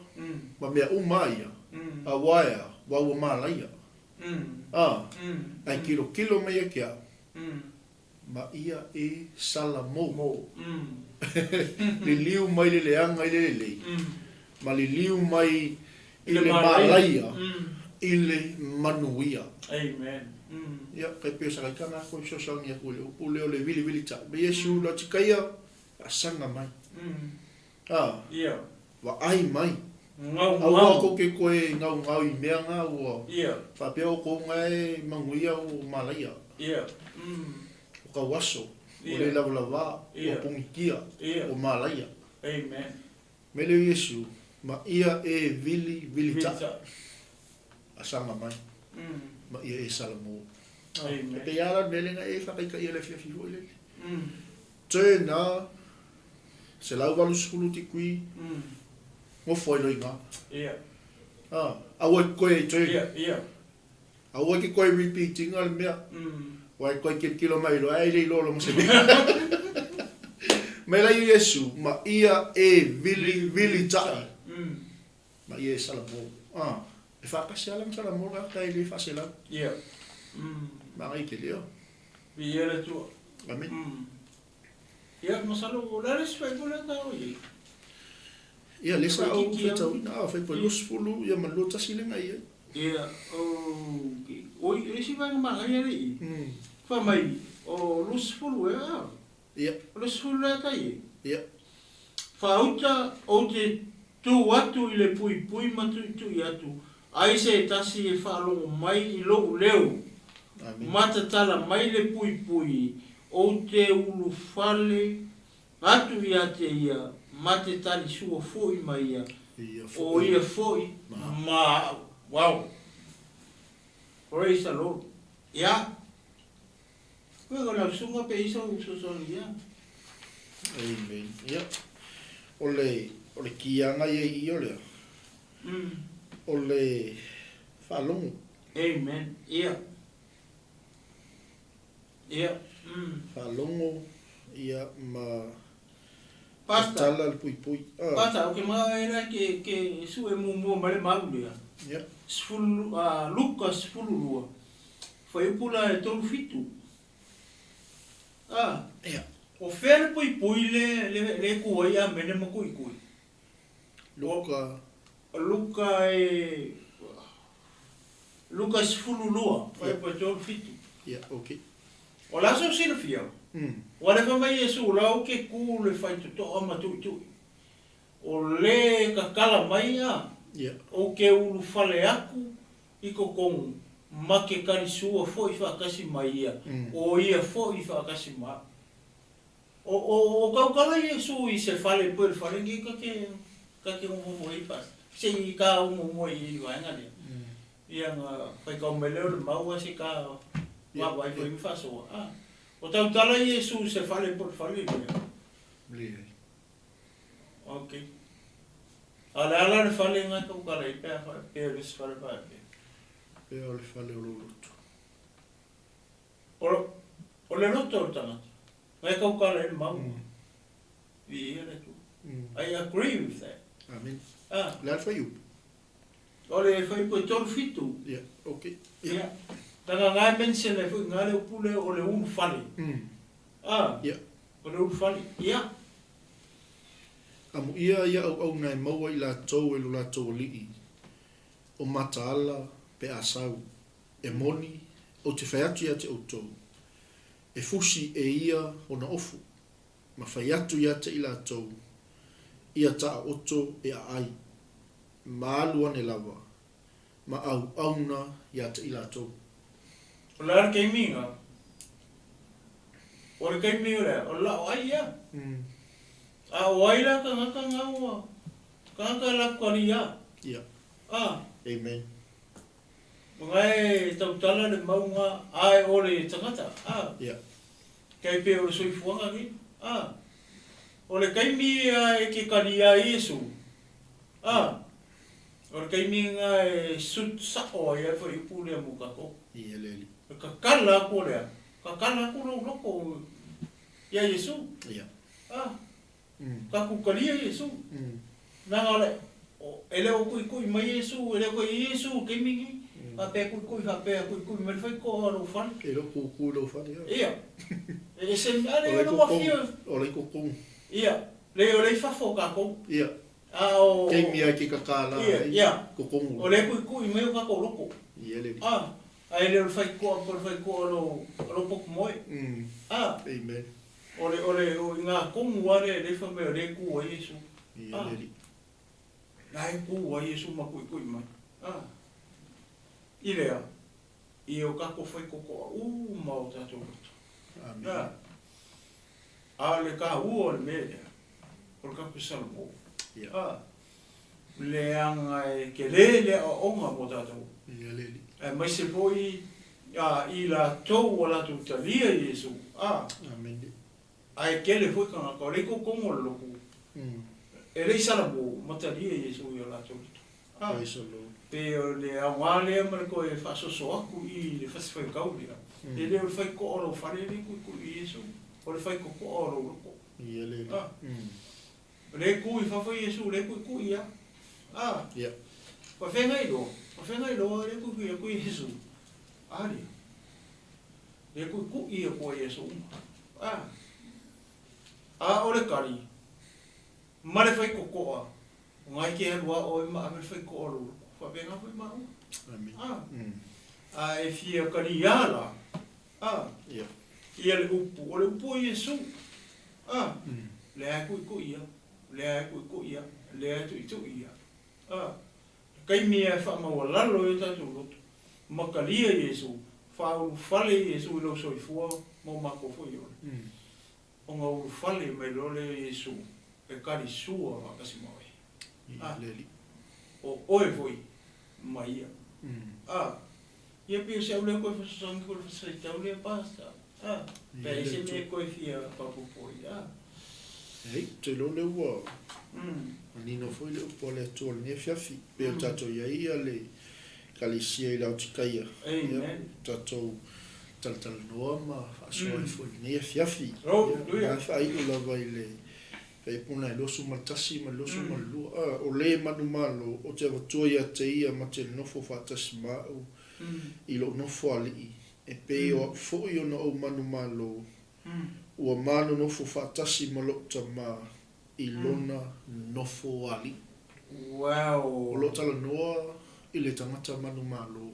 Ma mea umaia. A waia, wa malaia. Ai kilo mai kia. Ma ia e salamo. Li liu mai le leanga i le. Ma li liu mai i le malaia. I le manuia. Amen. Ia, kai pio sa kai kanga ko so sa ngia ko le upule o le vili ta. Be Yesu la tikaia asanga mai. Ia. Wa ai mai. Ngau ko ke koe ngau i mea ngā ua. Ia. Fa pia o ko ngai manguia o malaia. Ia. O ka waso. O le lava. O pungikia. O malaia. Amen. Mele Yesu ma ia e vili ta. Asanga mai. Ma ia e salamo. Amen. Pe yara melenga e fa kai ia le fia fiu le. Tena se lau walu skulu ti kui. Mo foi no inga. Ia. Awa koe tena. Ia. Awa ki koe repeating al mea. Wai koe kilo mai lo ai le lo mo se. Mela Yesu ma ia e vili ta. Ma ia e salamo. E whakase alam salamo ka kai le whasela. Ia. Ma ngai ke leo. Ia le tua. Amen. Ia masalo o la res fai pola ta o i. Ia le sa o fetau ina fai po luspulu ia malota silenga ia. Ia o e si vai ma ngai ali. Fa mai o luspulu e a. Ia. Luspulu e ta i. Ia. Fa uta o te tu atu i le pui matu i atu. Ai se tasi e whaalongo mai i lou leo. Matatala mai le pui. O te ulu whale. Atu i ate ia. Mate tali sua foi mai ia. O ia foi. Wow. Praise the Lord. Ia. Koe kona sunga pe isa usosoni ia. Amen. Ia. Ole kianga ia i ole. Ole whalongo. Amen. Ia. Ia. Whalongo ia Pasta. Tala le pui. Pasta, o ke maa era ke su e mumu male maulea. Yeah. Sfulu, luka sfulu lua. Fai upula e tolu fitu. Yeah. O fere pui le kuai a mene ma kui. Luka sfulu lua. Fai upula e tolu fitu. Yeah, okay. O laso sila fia. Wale fa mai Yesu lau ke ku le fai to ama tu. O le kakala mai a. Yeah. O ke ulu fale aku i ko kong make karisua fo i whakasi mai ia. O ia fo i whakasi mai. O kaukala Yesu i se fale pui fale ngi kake umo i pas. Se i ka umo i wanga le. Ia nga whai kau meleo le maua se ka wawa i fo i faso. O tau tala Yesu se fale pui fale ia. Okay. Ala le fale nga kaukala i pēr le se fale pae. Pēr le fale o loto. O le loto o tangata. Ngai kaukala i mau. Vi ia le tu. I agree with that. Amen. Glad for you. O le fai po tolu fitu. Yeah, okay. Yeah. Tanga ngai mention le fu ngai le pule o le unu fale. Yeah. O le unu fale. Yeah. Amu ia au nai maua i la tau e la tau li'i. O mataala pe asau. E moni o te whaiatu ia te autou. E fusi e ia o na ofu. Ma whaiatu ia te i la tau. Ia taa oto e a ai. Ma alua ne lawa. Ma au auna ia te i la tau. O la kei minga. O le kei minga le. O la o ai ia. A waila ka ngaka ngaua. Ka ngaka la kwari ia. Yeah. Amen. Ngai tau tala le maunga ai o le tangata. Yeah. Kei pe o le soifuanga ki. O le kaimi e ke kari a Yesu. O le kaimi nga e sut sako e fa i pule a mukako. Ia leli. Ka kala ko lea. Ka kala ko loko ia Yesu. Yeah. Ka kukari a Yesu. Nanga le. Ele o kui mai Yesu, ele ko Yesu kaimi a pe kui me fai ko ro fan. Ele ku lo fan ia. Ia. E se ale no mafia. O le kokong. Ia. Le fa fo ka ko. Ia. O Kei mia ki ka kala. Ia. Kokong. O le kui me ka ko loko. Ia leli. Ai le fai ko lo pok moi. Amen. O nga ko muare le fa me le ku o Yesu. Ia leli. Nai ku o Yesu ma kui mai. Ilea. I o ka ko fai ko ma o tato. Amen. Le ka o le me. O ka ko salmo. Ia. Le anga ke le o nga mo tato. Ia leli. Mai se poi i la tou o la tutalia Yesu. Amen. Ai ke le foi ka ko le ko mo loko. E le sala mo matalia Yesu i la tou. Praise the Lord. Pe o le awale ma ko e fa so aku i le fa se foi kaulia. E le fai ko oro fare le ku Yesu. O le fai ko oro loko. Ia leli. Le ku i fa foi Yesu le ku ia. Ia. Pa fenga i do. Pa fenga i do le ku Yesu. Ali. Le ku ia ko Yesu. O le kari. Ma le fai kokoa. Ngai ke lua o i ma me fai ko oro. Fa venga foi ma. Amen. E fia kari ala. Ia. Ia le upu. O le upu Yesu. Le ai ku ia. Le ai ku ia. Le ai tu ia. Kai mia fa ma wala lo e tatu lotu. Makalia Yesu. Fa u fale Yesu lo soifua mo mako foi o. O nga u fale me lo le Yesu. E kari sua kasi mo. Leli. O oe foi mai ia. Ia pia se ule ko fa sang ko fa sai ta ule pasta. Pe se me ko fia pa po ia. Ei, te lo le wa. Ni no foi le po le tol ne fiafi. Pe tato ia le kalisia i la tikaia. Amen. Tato tal noa ma aso foi ne fiafi. Oh, do ia. Fa ai la vai le Pe puna losu matasi ma losu malu o le manu malo o te vatua ia te ia ma te nofo fatasi ma I lo nofo ali e pe o fo I ona o manu malo ua manu nofo fatasi ma lo tama I lona nofo ali. Wow. O lo tala noa I le tangata manu malo.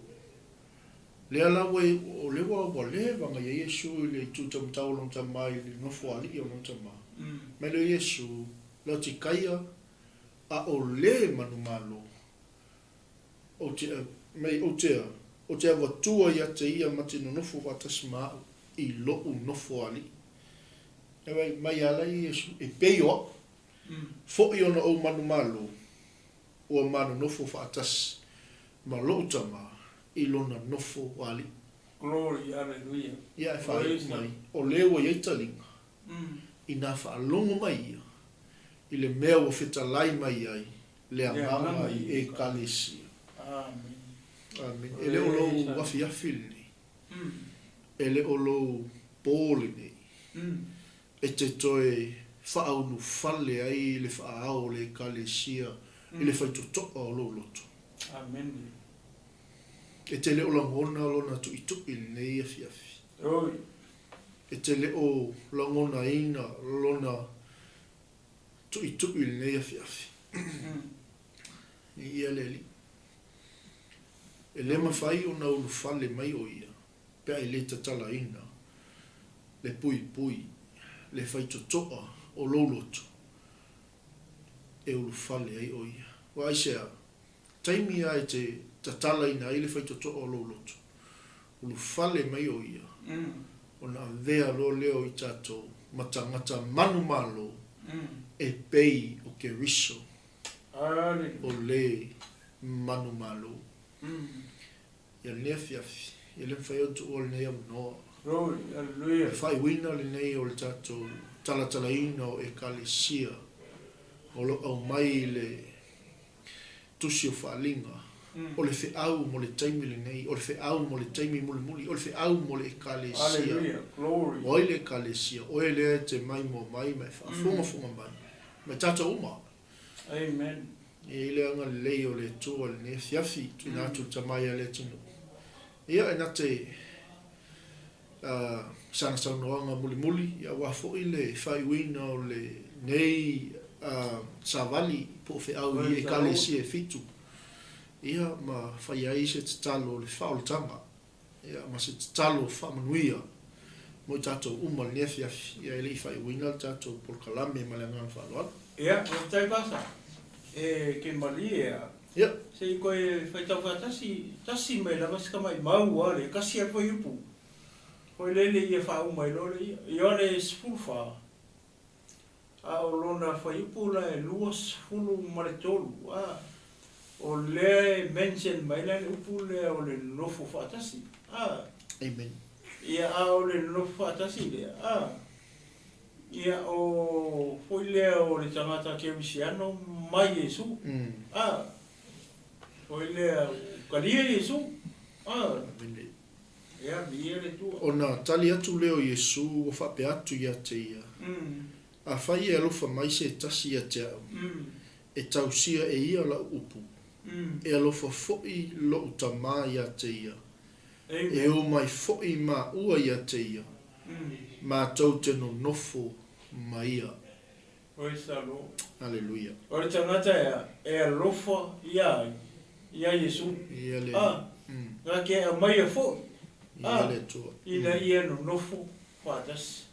Le ala we o le wa le vanga Yesu I le tuta mtau long tama I le nofo ali o long tama. Me le Yesu lo ti kaya a o le manu malo. O te me o te avatua ia te ia mate no nofo fatasi ma I lo u nofo ali. Ewa mai ala Yesu e peio fo I ona o manu malo. Ua manu nofo fatasi ma lo tama I lona nofo ali. Glory, hallelujah. Ia e whae mai o lewa ietalinga. I nā whaalongo mai ia. I le mea o whitalai mai ai. Le amanga I e kalesia. Amen. Amen. E le o lou wafi afili. E le o lou pōle nei. E te toe whaunu fale ai le whaao le kalesia. I le whaitotoa o lou loto. Amen. E te le o langona lona tu I tupi nei a fiafi. Oi. E te le o langona ina lona tu I tupi nei a fiafi. Ia le li. E le mawhai o na ulu fale mai o ia. Pea I le tatala ina. Le pui pui. Le whaitotoa o loloto. E ulu fale ai o ia. Wa aisea. Taimi ai te tatala ina ai le whaitotoa o loloto. Ulu fale mai o ia. O na vea lo leo I tato. Matangata manu malo. E pei o ke riso. O le manu malo. Ia lea fiafi. Ia le whaiotu o le nei amnoa. Glory, hallelujah. E whai wina le nei o le tato talatala ina o e kalesia. O lo au mai le tusi o Faaaliga. O le whiau mo le taimi le nei. O le whiau mo le taimi muli muli. O le whiau mo le kalesia. Hallelujah, glory. O le kalesia. O e lea te mai mo mai mai whaafunga funga mai. Me tato uma. Amen. E le anga le lei o le tua le ne fiafi. Tu nātu tamai a le tino. Ia e nate sana saunoanga muli muli. Ia wafo I le whaiwina o le nei savali po whiau I e kalesia e fitu. Ia ma whaiai se te talo le whaoltanga. Ia ma se te talo whamanuia. Mo tato uma le nefiafi. Ia ele I whaiwina tato por kalame ma le ngana whaaloana. Ia, o tai pasa. E ke mali Ia. Se I koe whaitau tasi mai la masika mai mau ale, kasi a koe upu. Koe lele I e whau mai lore ia. I one spulwha. A o lona whai upu la e luas fulu maretolu. O le mention mai la upu le o le nofo whaatasi. Amen. Ia a o le nofo whaatasi le. Ia o foi lea o le tangata kewisiano mai Yesu. Foi lea kalia Yesu. Amen. Ia bia le tua. Ona tali atu leo Yesu o whape atu ia te ia. A whai e alofa mai se tasi ia te au. E tausia e ia la upu. E alofa foi lo utama ia te ia. E o mai foi ma ua ia te ia. Ma tau te no nofo ma ia. Oi salo. Hallelujah. Ora tangata e alofa ia Yesu. Ia le. Nga ke a mai a foi. Ia le tua. Ina ia no nofo whaatasi.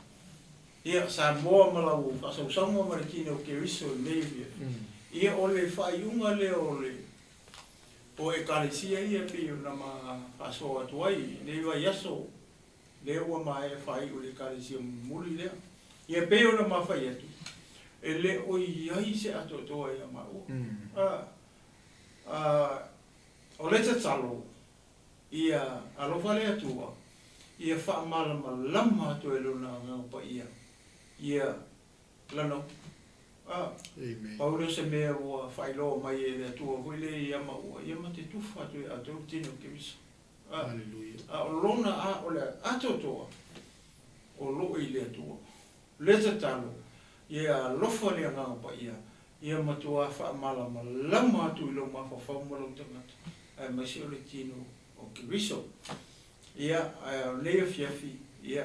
Ia sa moa malau, asa usama marakina o ke riso nevia. Ia o le whaiunga le o e kalesia ia pio na ma aso atuai, ne iwa yaso, le ua ma e whai o le kalesia muli lea. Ia pio na ma whai atu. E le o iai se ato toa ia ma ua. O le tatalo, ia alofa le atua, ia wha malama lama atu e luna ngaupa ia. Ia lano. Amen. Paulo se mea ua whailo mai e le atua huile ia ma ua. Ia ma te tuwha atu e ato tino ke misa. Hallelujah. O lona a o le ato toa. O lo I le atua. Le tatalo. ia lofa le ngā pa ia matua wha malama lama atu ilo mawhawhau molo tangata. Mai si ole tino o Kiriso. Ia lea fiafi, ia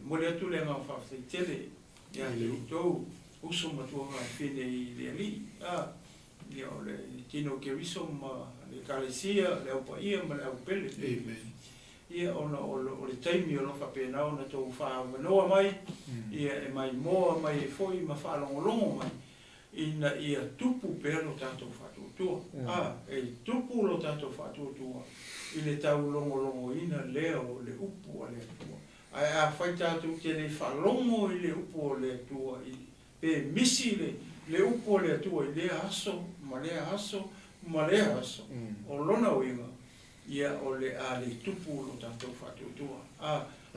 mole atu le ngā whawhai tele, ia le utou, uso matua ngā whine i le ali. Ia ole tino Kiriso ma le kalesia, le au pa ia ma le au pele. Ia ona o le taimi o lofa penao na tau wha manoa mai, ia mai moa mai foi ma wha longolongo mai. Ina ia tupu pēr lo tātou whātuatua. Tupu lo tātou whātuatua. I le tau longo ina leo le upu a le atua. A whai tātou te le whalongo i le upu o le atua. Pe misi le upu o le atua i le aso, ma le aso, ma le aso. O lona o inga, ia o le a le tupu lo tātou whātuatua.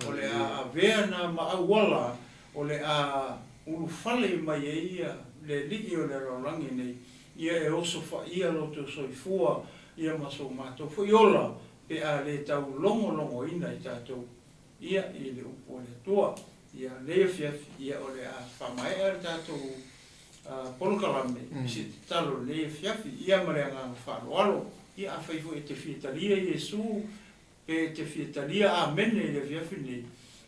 O le a vea na maawala, o le a urufale mai e ia, le liki o le raurangi nei, ia oso wha ia loto soifua, ia maso mātou whaiola, pe a le tau longo ina i tātou, ia i le upo le tua, ia le fiafi, ia o le a whamae ar tātou polokalame, si talo le fiafi, ia mareanga whaaloalo, ia a whaifo e te whietalia Iesu, pe te whietalia a mene le fiafi nei,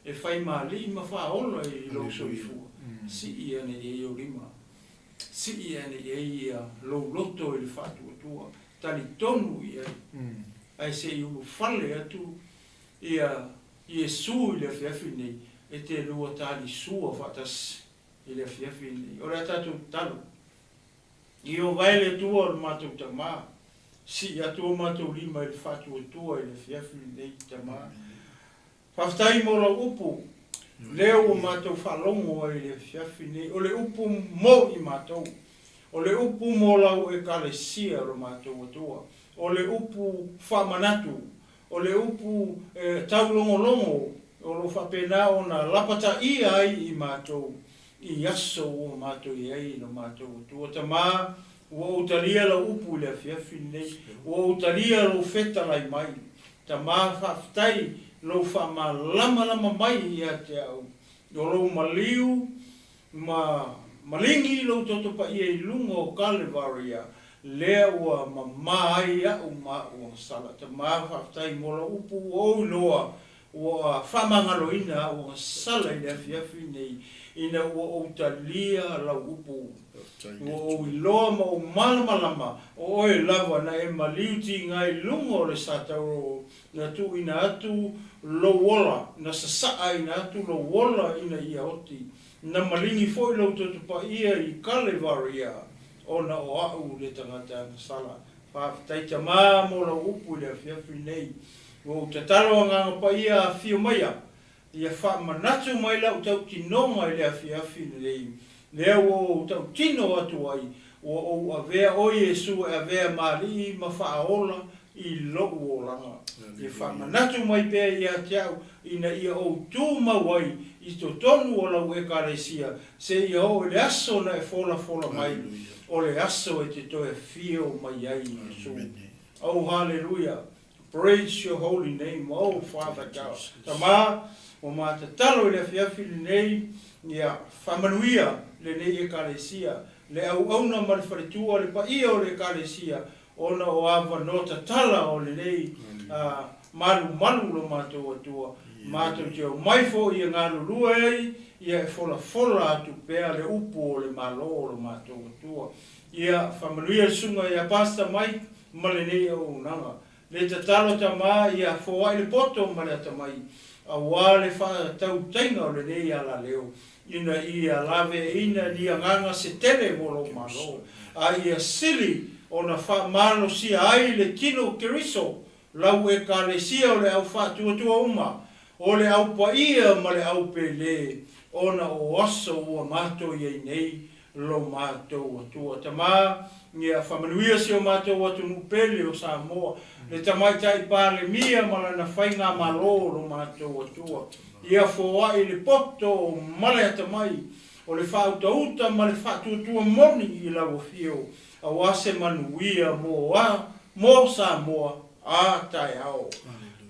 e whai maali ma whaola i lo soifua, si ia ne e o lima. Si ia ne ia lo loto i le whātuatua, tali tonu ia, ai se i ulu whale atu, ia Iesu i le whiawhi nei, e te lua tali sua whatas i le whiawhi nei. Ora tātou talo, i o waile tua o mātou tamā, si atu o mātou lima i le whātuatua i le whiawhi nei tamā. Whaftai mora upu, leo o mātou whalongo i le whiawhi nei, o le upu mo i mātou, o le upu mo lau e kalesia ro mātou atua, o le upu whamanatu, o le upu taulongolongo, o lo whapena o na lapata i ai i mātou, i aso o mātou i ai no mātou atua. Tamā, ua utalia la upu le whiawhi nei, ua utalia lo whetalai mai, tamā whaftai, lo fa ma lama mai ia te au. O lo maliu, malingi lo toto pa ia i lunga o Kalevaria, lea ua mamai a ua sala. Ta maa whaftai mola upu o loa, ua whamangalo ina ua sala i lea fiafi nei, ina ua utalia lau upu. Ua o iloa ma o malamalama, o oe lava na e maliuti ngai lunga o le sataro, na tu ina atu lo wola, na sasaa ina atu lo wola ina ia oti, na malingi foi lo tutupa ia i Kalevaria, o na o au le tangata na sala. Whaftaita maa mo la upu le fiafi nei, o tatalo nganga pa ia a fio maia, ia wha manatu mai la utau tinonga i le fiafi nei, lea o tau tino atu ai, o avea o Iesu e avea mali ma whaola i loku o langa. Ia whamanatu mai pēr ia te au, ina ia o tū mawai i to tonu o lau e karesia, se ia o le aso na e fola mai, o le aso e te toe fio mai ai Iesu. Oh, hallelujah. Praise your holy name, oh Father God. Tamā, o mā te talo i le fiafi nei, ia whamanuia le nei e karesia, le au auna marifaritua le pa ia o le karesia, ona o awa nota tala o le nei, malu lo mātou atua, mātou te o maifo i ngā lulua ei, ia e fola atu pēr le upu o le malo o lo mātou atua. Ia whamanuia sunga ia pasta mai, ma le nei o unanga. Le tatalo tamā ia fōai le poto ma le tamai, a wā le wha tau tainga o le nei ala leo, ina ia lave ina nia nganga se tele mo lo malo, a ia sili o na wha malo si ai le tino Kiriso, lau e kalesia o le au whātuatua uma, o le au paia ma le au pele, o na o aso ua mātou iei nei, lo mātou atua. Tamā, ngia whamanuia si o mātou atu nupele o Samoa, le tamai tai pāle mia ma na whainga malo lo mātou atua. Ia fōai le poto o male atamai, o le whautauta ma le whātuatua moni i lau fio, a wase manuia mo Samoa, a tai ao.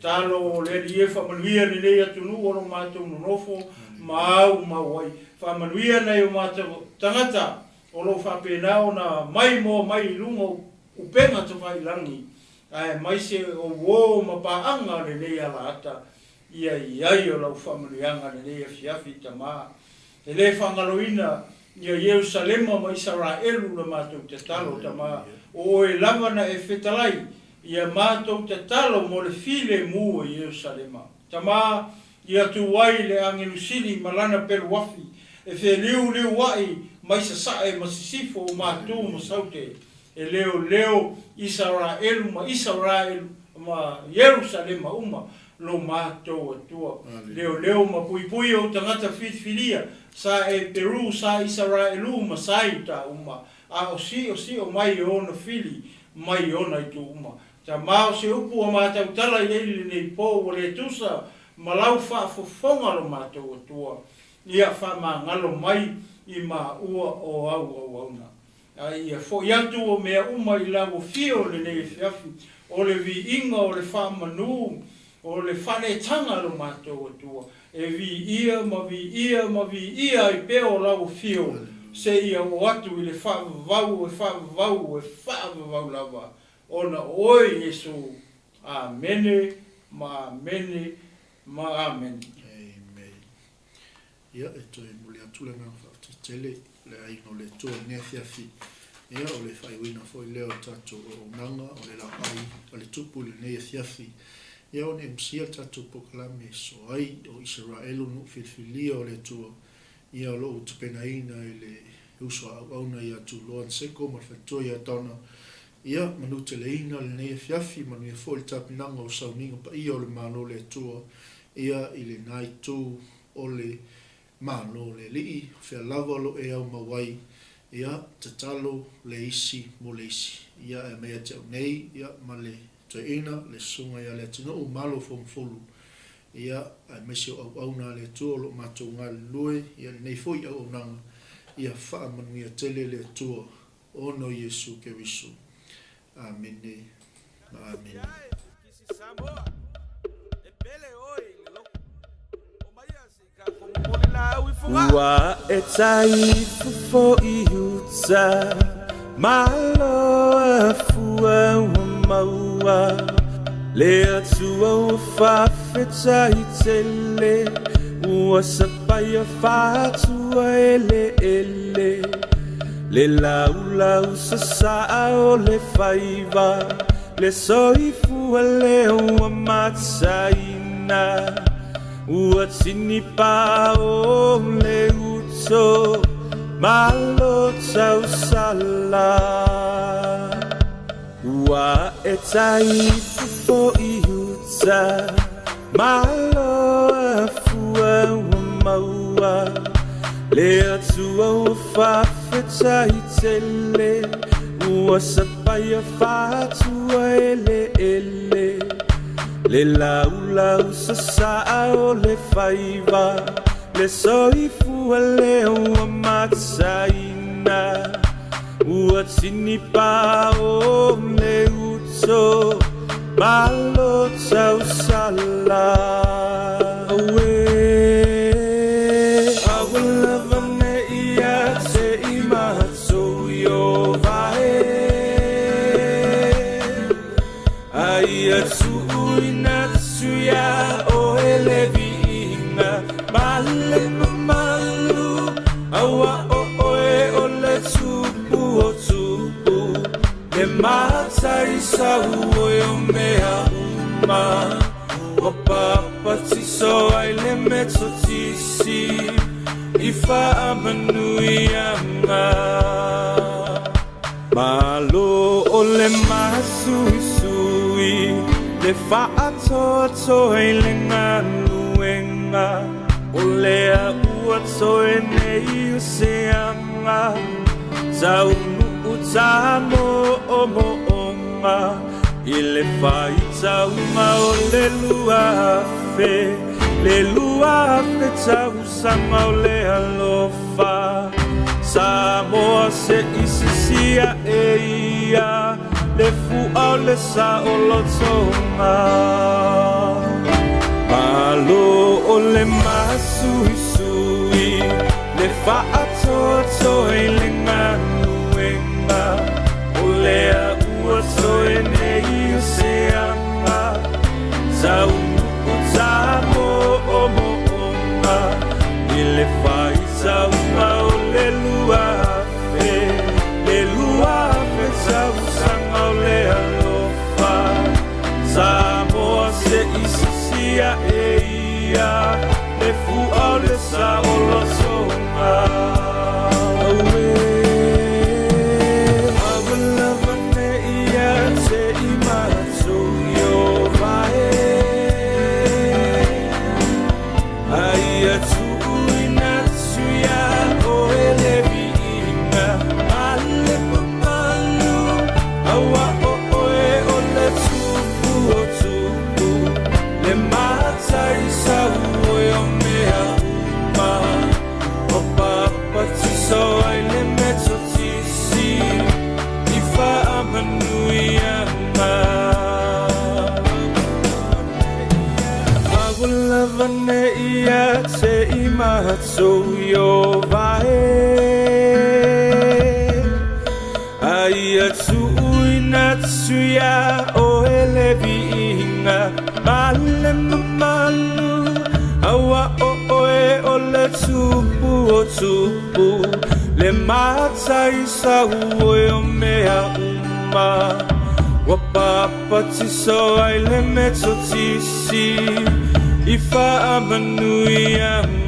talo le ie whamanuia ni le atunu o lo mātou nonofo mau mauai whamanuia nei o mātou tangata o lo whapena o na mai mo mai lungo upenga te whailangi mai se o wō mapaanga le nei ala ata ia iai o lau whamanuianga le nei fiafi tama e le whangaloina ia Yerusalema ma Israelu le mātou te talo tama o e lavana e whetalai ia mātou te talo mo le file mua i Yerusalema. Tama ia tuwai le angenusini malana pelu wafi e whe wai mai sasae masisifo o mātou mo saute e leo Israelu ma Yerusalema uma lo mātou atua. Leo ma pui o tangata filia sa e Peru sa Israelu ma saita uma a o si o mai o na fili mai o na itu uma. Ta mao se upu o mātou tala i eili nei pō o le tusa malau whaafofonga lo mātou atua ia whamangalo mai i ma ua o au na. Ia fo iatu o mea uma i lago fio le nei fiafi o le vi inga o le whamanu o le whanetanga lo mātou atua e vi ia i peo lago fio se ia o atu i le whaavavau lava. Ona oi Yesu. Amene, ma amene. Amen. Ia e toi muli atulanga whaatitele le aino le toa nea fiafi. Ia o le whaiwina foi leo tato o nanga o le LAOAI o le tupu le nea fiafi. Ia o ne msia tato pokalame so ai o Israelu no filfilia o le toa. Ia o lo utupenaina i le uso auna ia tu loan seko ma whaitoa ia tana. Ia manu te leina le nea fiafi manu ia fo le tapinanga o sauninga pa ia o le malo le tua. Ia i le nai tu o le malo le lii fea lava lo e au mawai. Ia te talo le isi mo le isi. Ia e mea te au nei ia ma le toeina le sunga ia le atino o malo fomfolu. Ia e mesi o au na le tua lo matou ngā lue. Ia le nei foi au nanga. Ia faa manu ia tele le tua ono Yesu ke wisu. Amen. Amen. Ua e taifu fo I huta malo a fua ua maua le atua ua whawheta I tele ua sapaya whatua ele le lau sa saa o le whaiva le soifua leo ua matsaina ua tini pa o le uto malo tau sala ua e taifu fo I huta malo a fua ua maua le atua ua whawheta I tele ua sapaya whatua ele le lau sa saa o le whaiva le soifua leo ua matsaina ua tini pa o le uto malo tau sala Matai sa uoi o mea uma o papa tiso ai le meto tisi I whaamanui malo o le masui le whaatoa I le ngaluenga o lea ua toe nei o se anga tau Tamo o moonga I le whaitaunga o le luafe tau sanga o le alofa Samoa se isisia e ia le fu au le sa o lo tonga malo o le masu sui le fa ato to le nganuenga o le ua so e nei o se ama zau o zamo o moonga i le fai zau o le luafe zau sanga o le alofa Samoa se isisia e ia le fu au le sa o lo songa aue awalava ne ia se imatsu yo vae aia tu inatsu ya o ele viinga ale papalu awa o oe o le tupu o tupu le matai sa ue o mea uma o papa tiso ai le meto tisi I fa amanui ama awalava ne ia te imatsu yo vae Aia tu inatsuya o ele viinga Male mamalu Awa o oe o le tupu o tupu Le matai sa ue o mea uma Wa papa tiso ai le meto tisi I fa amanui ama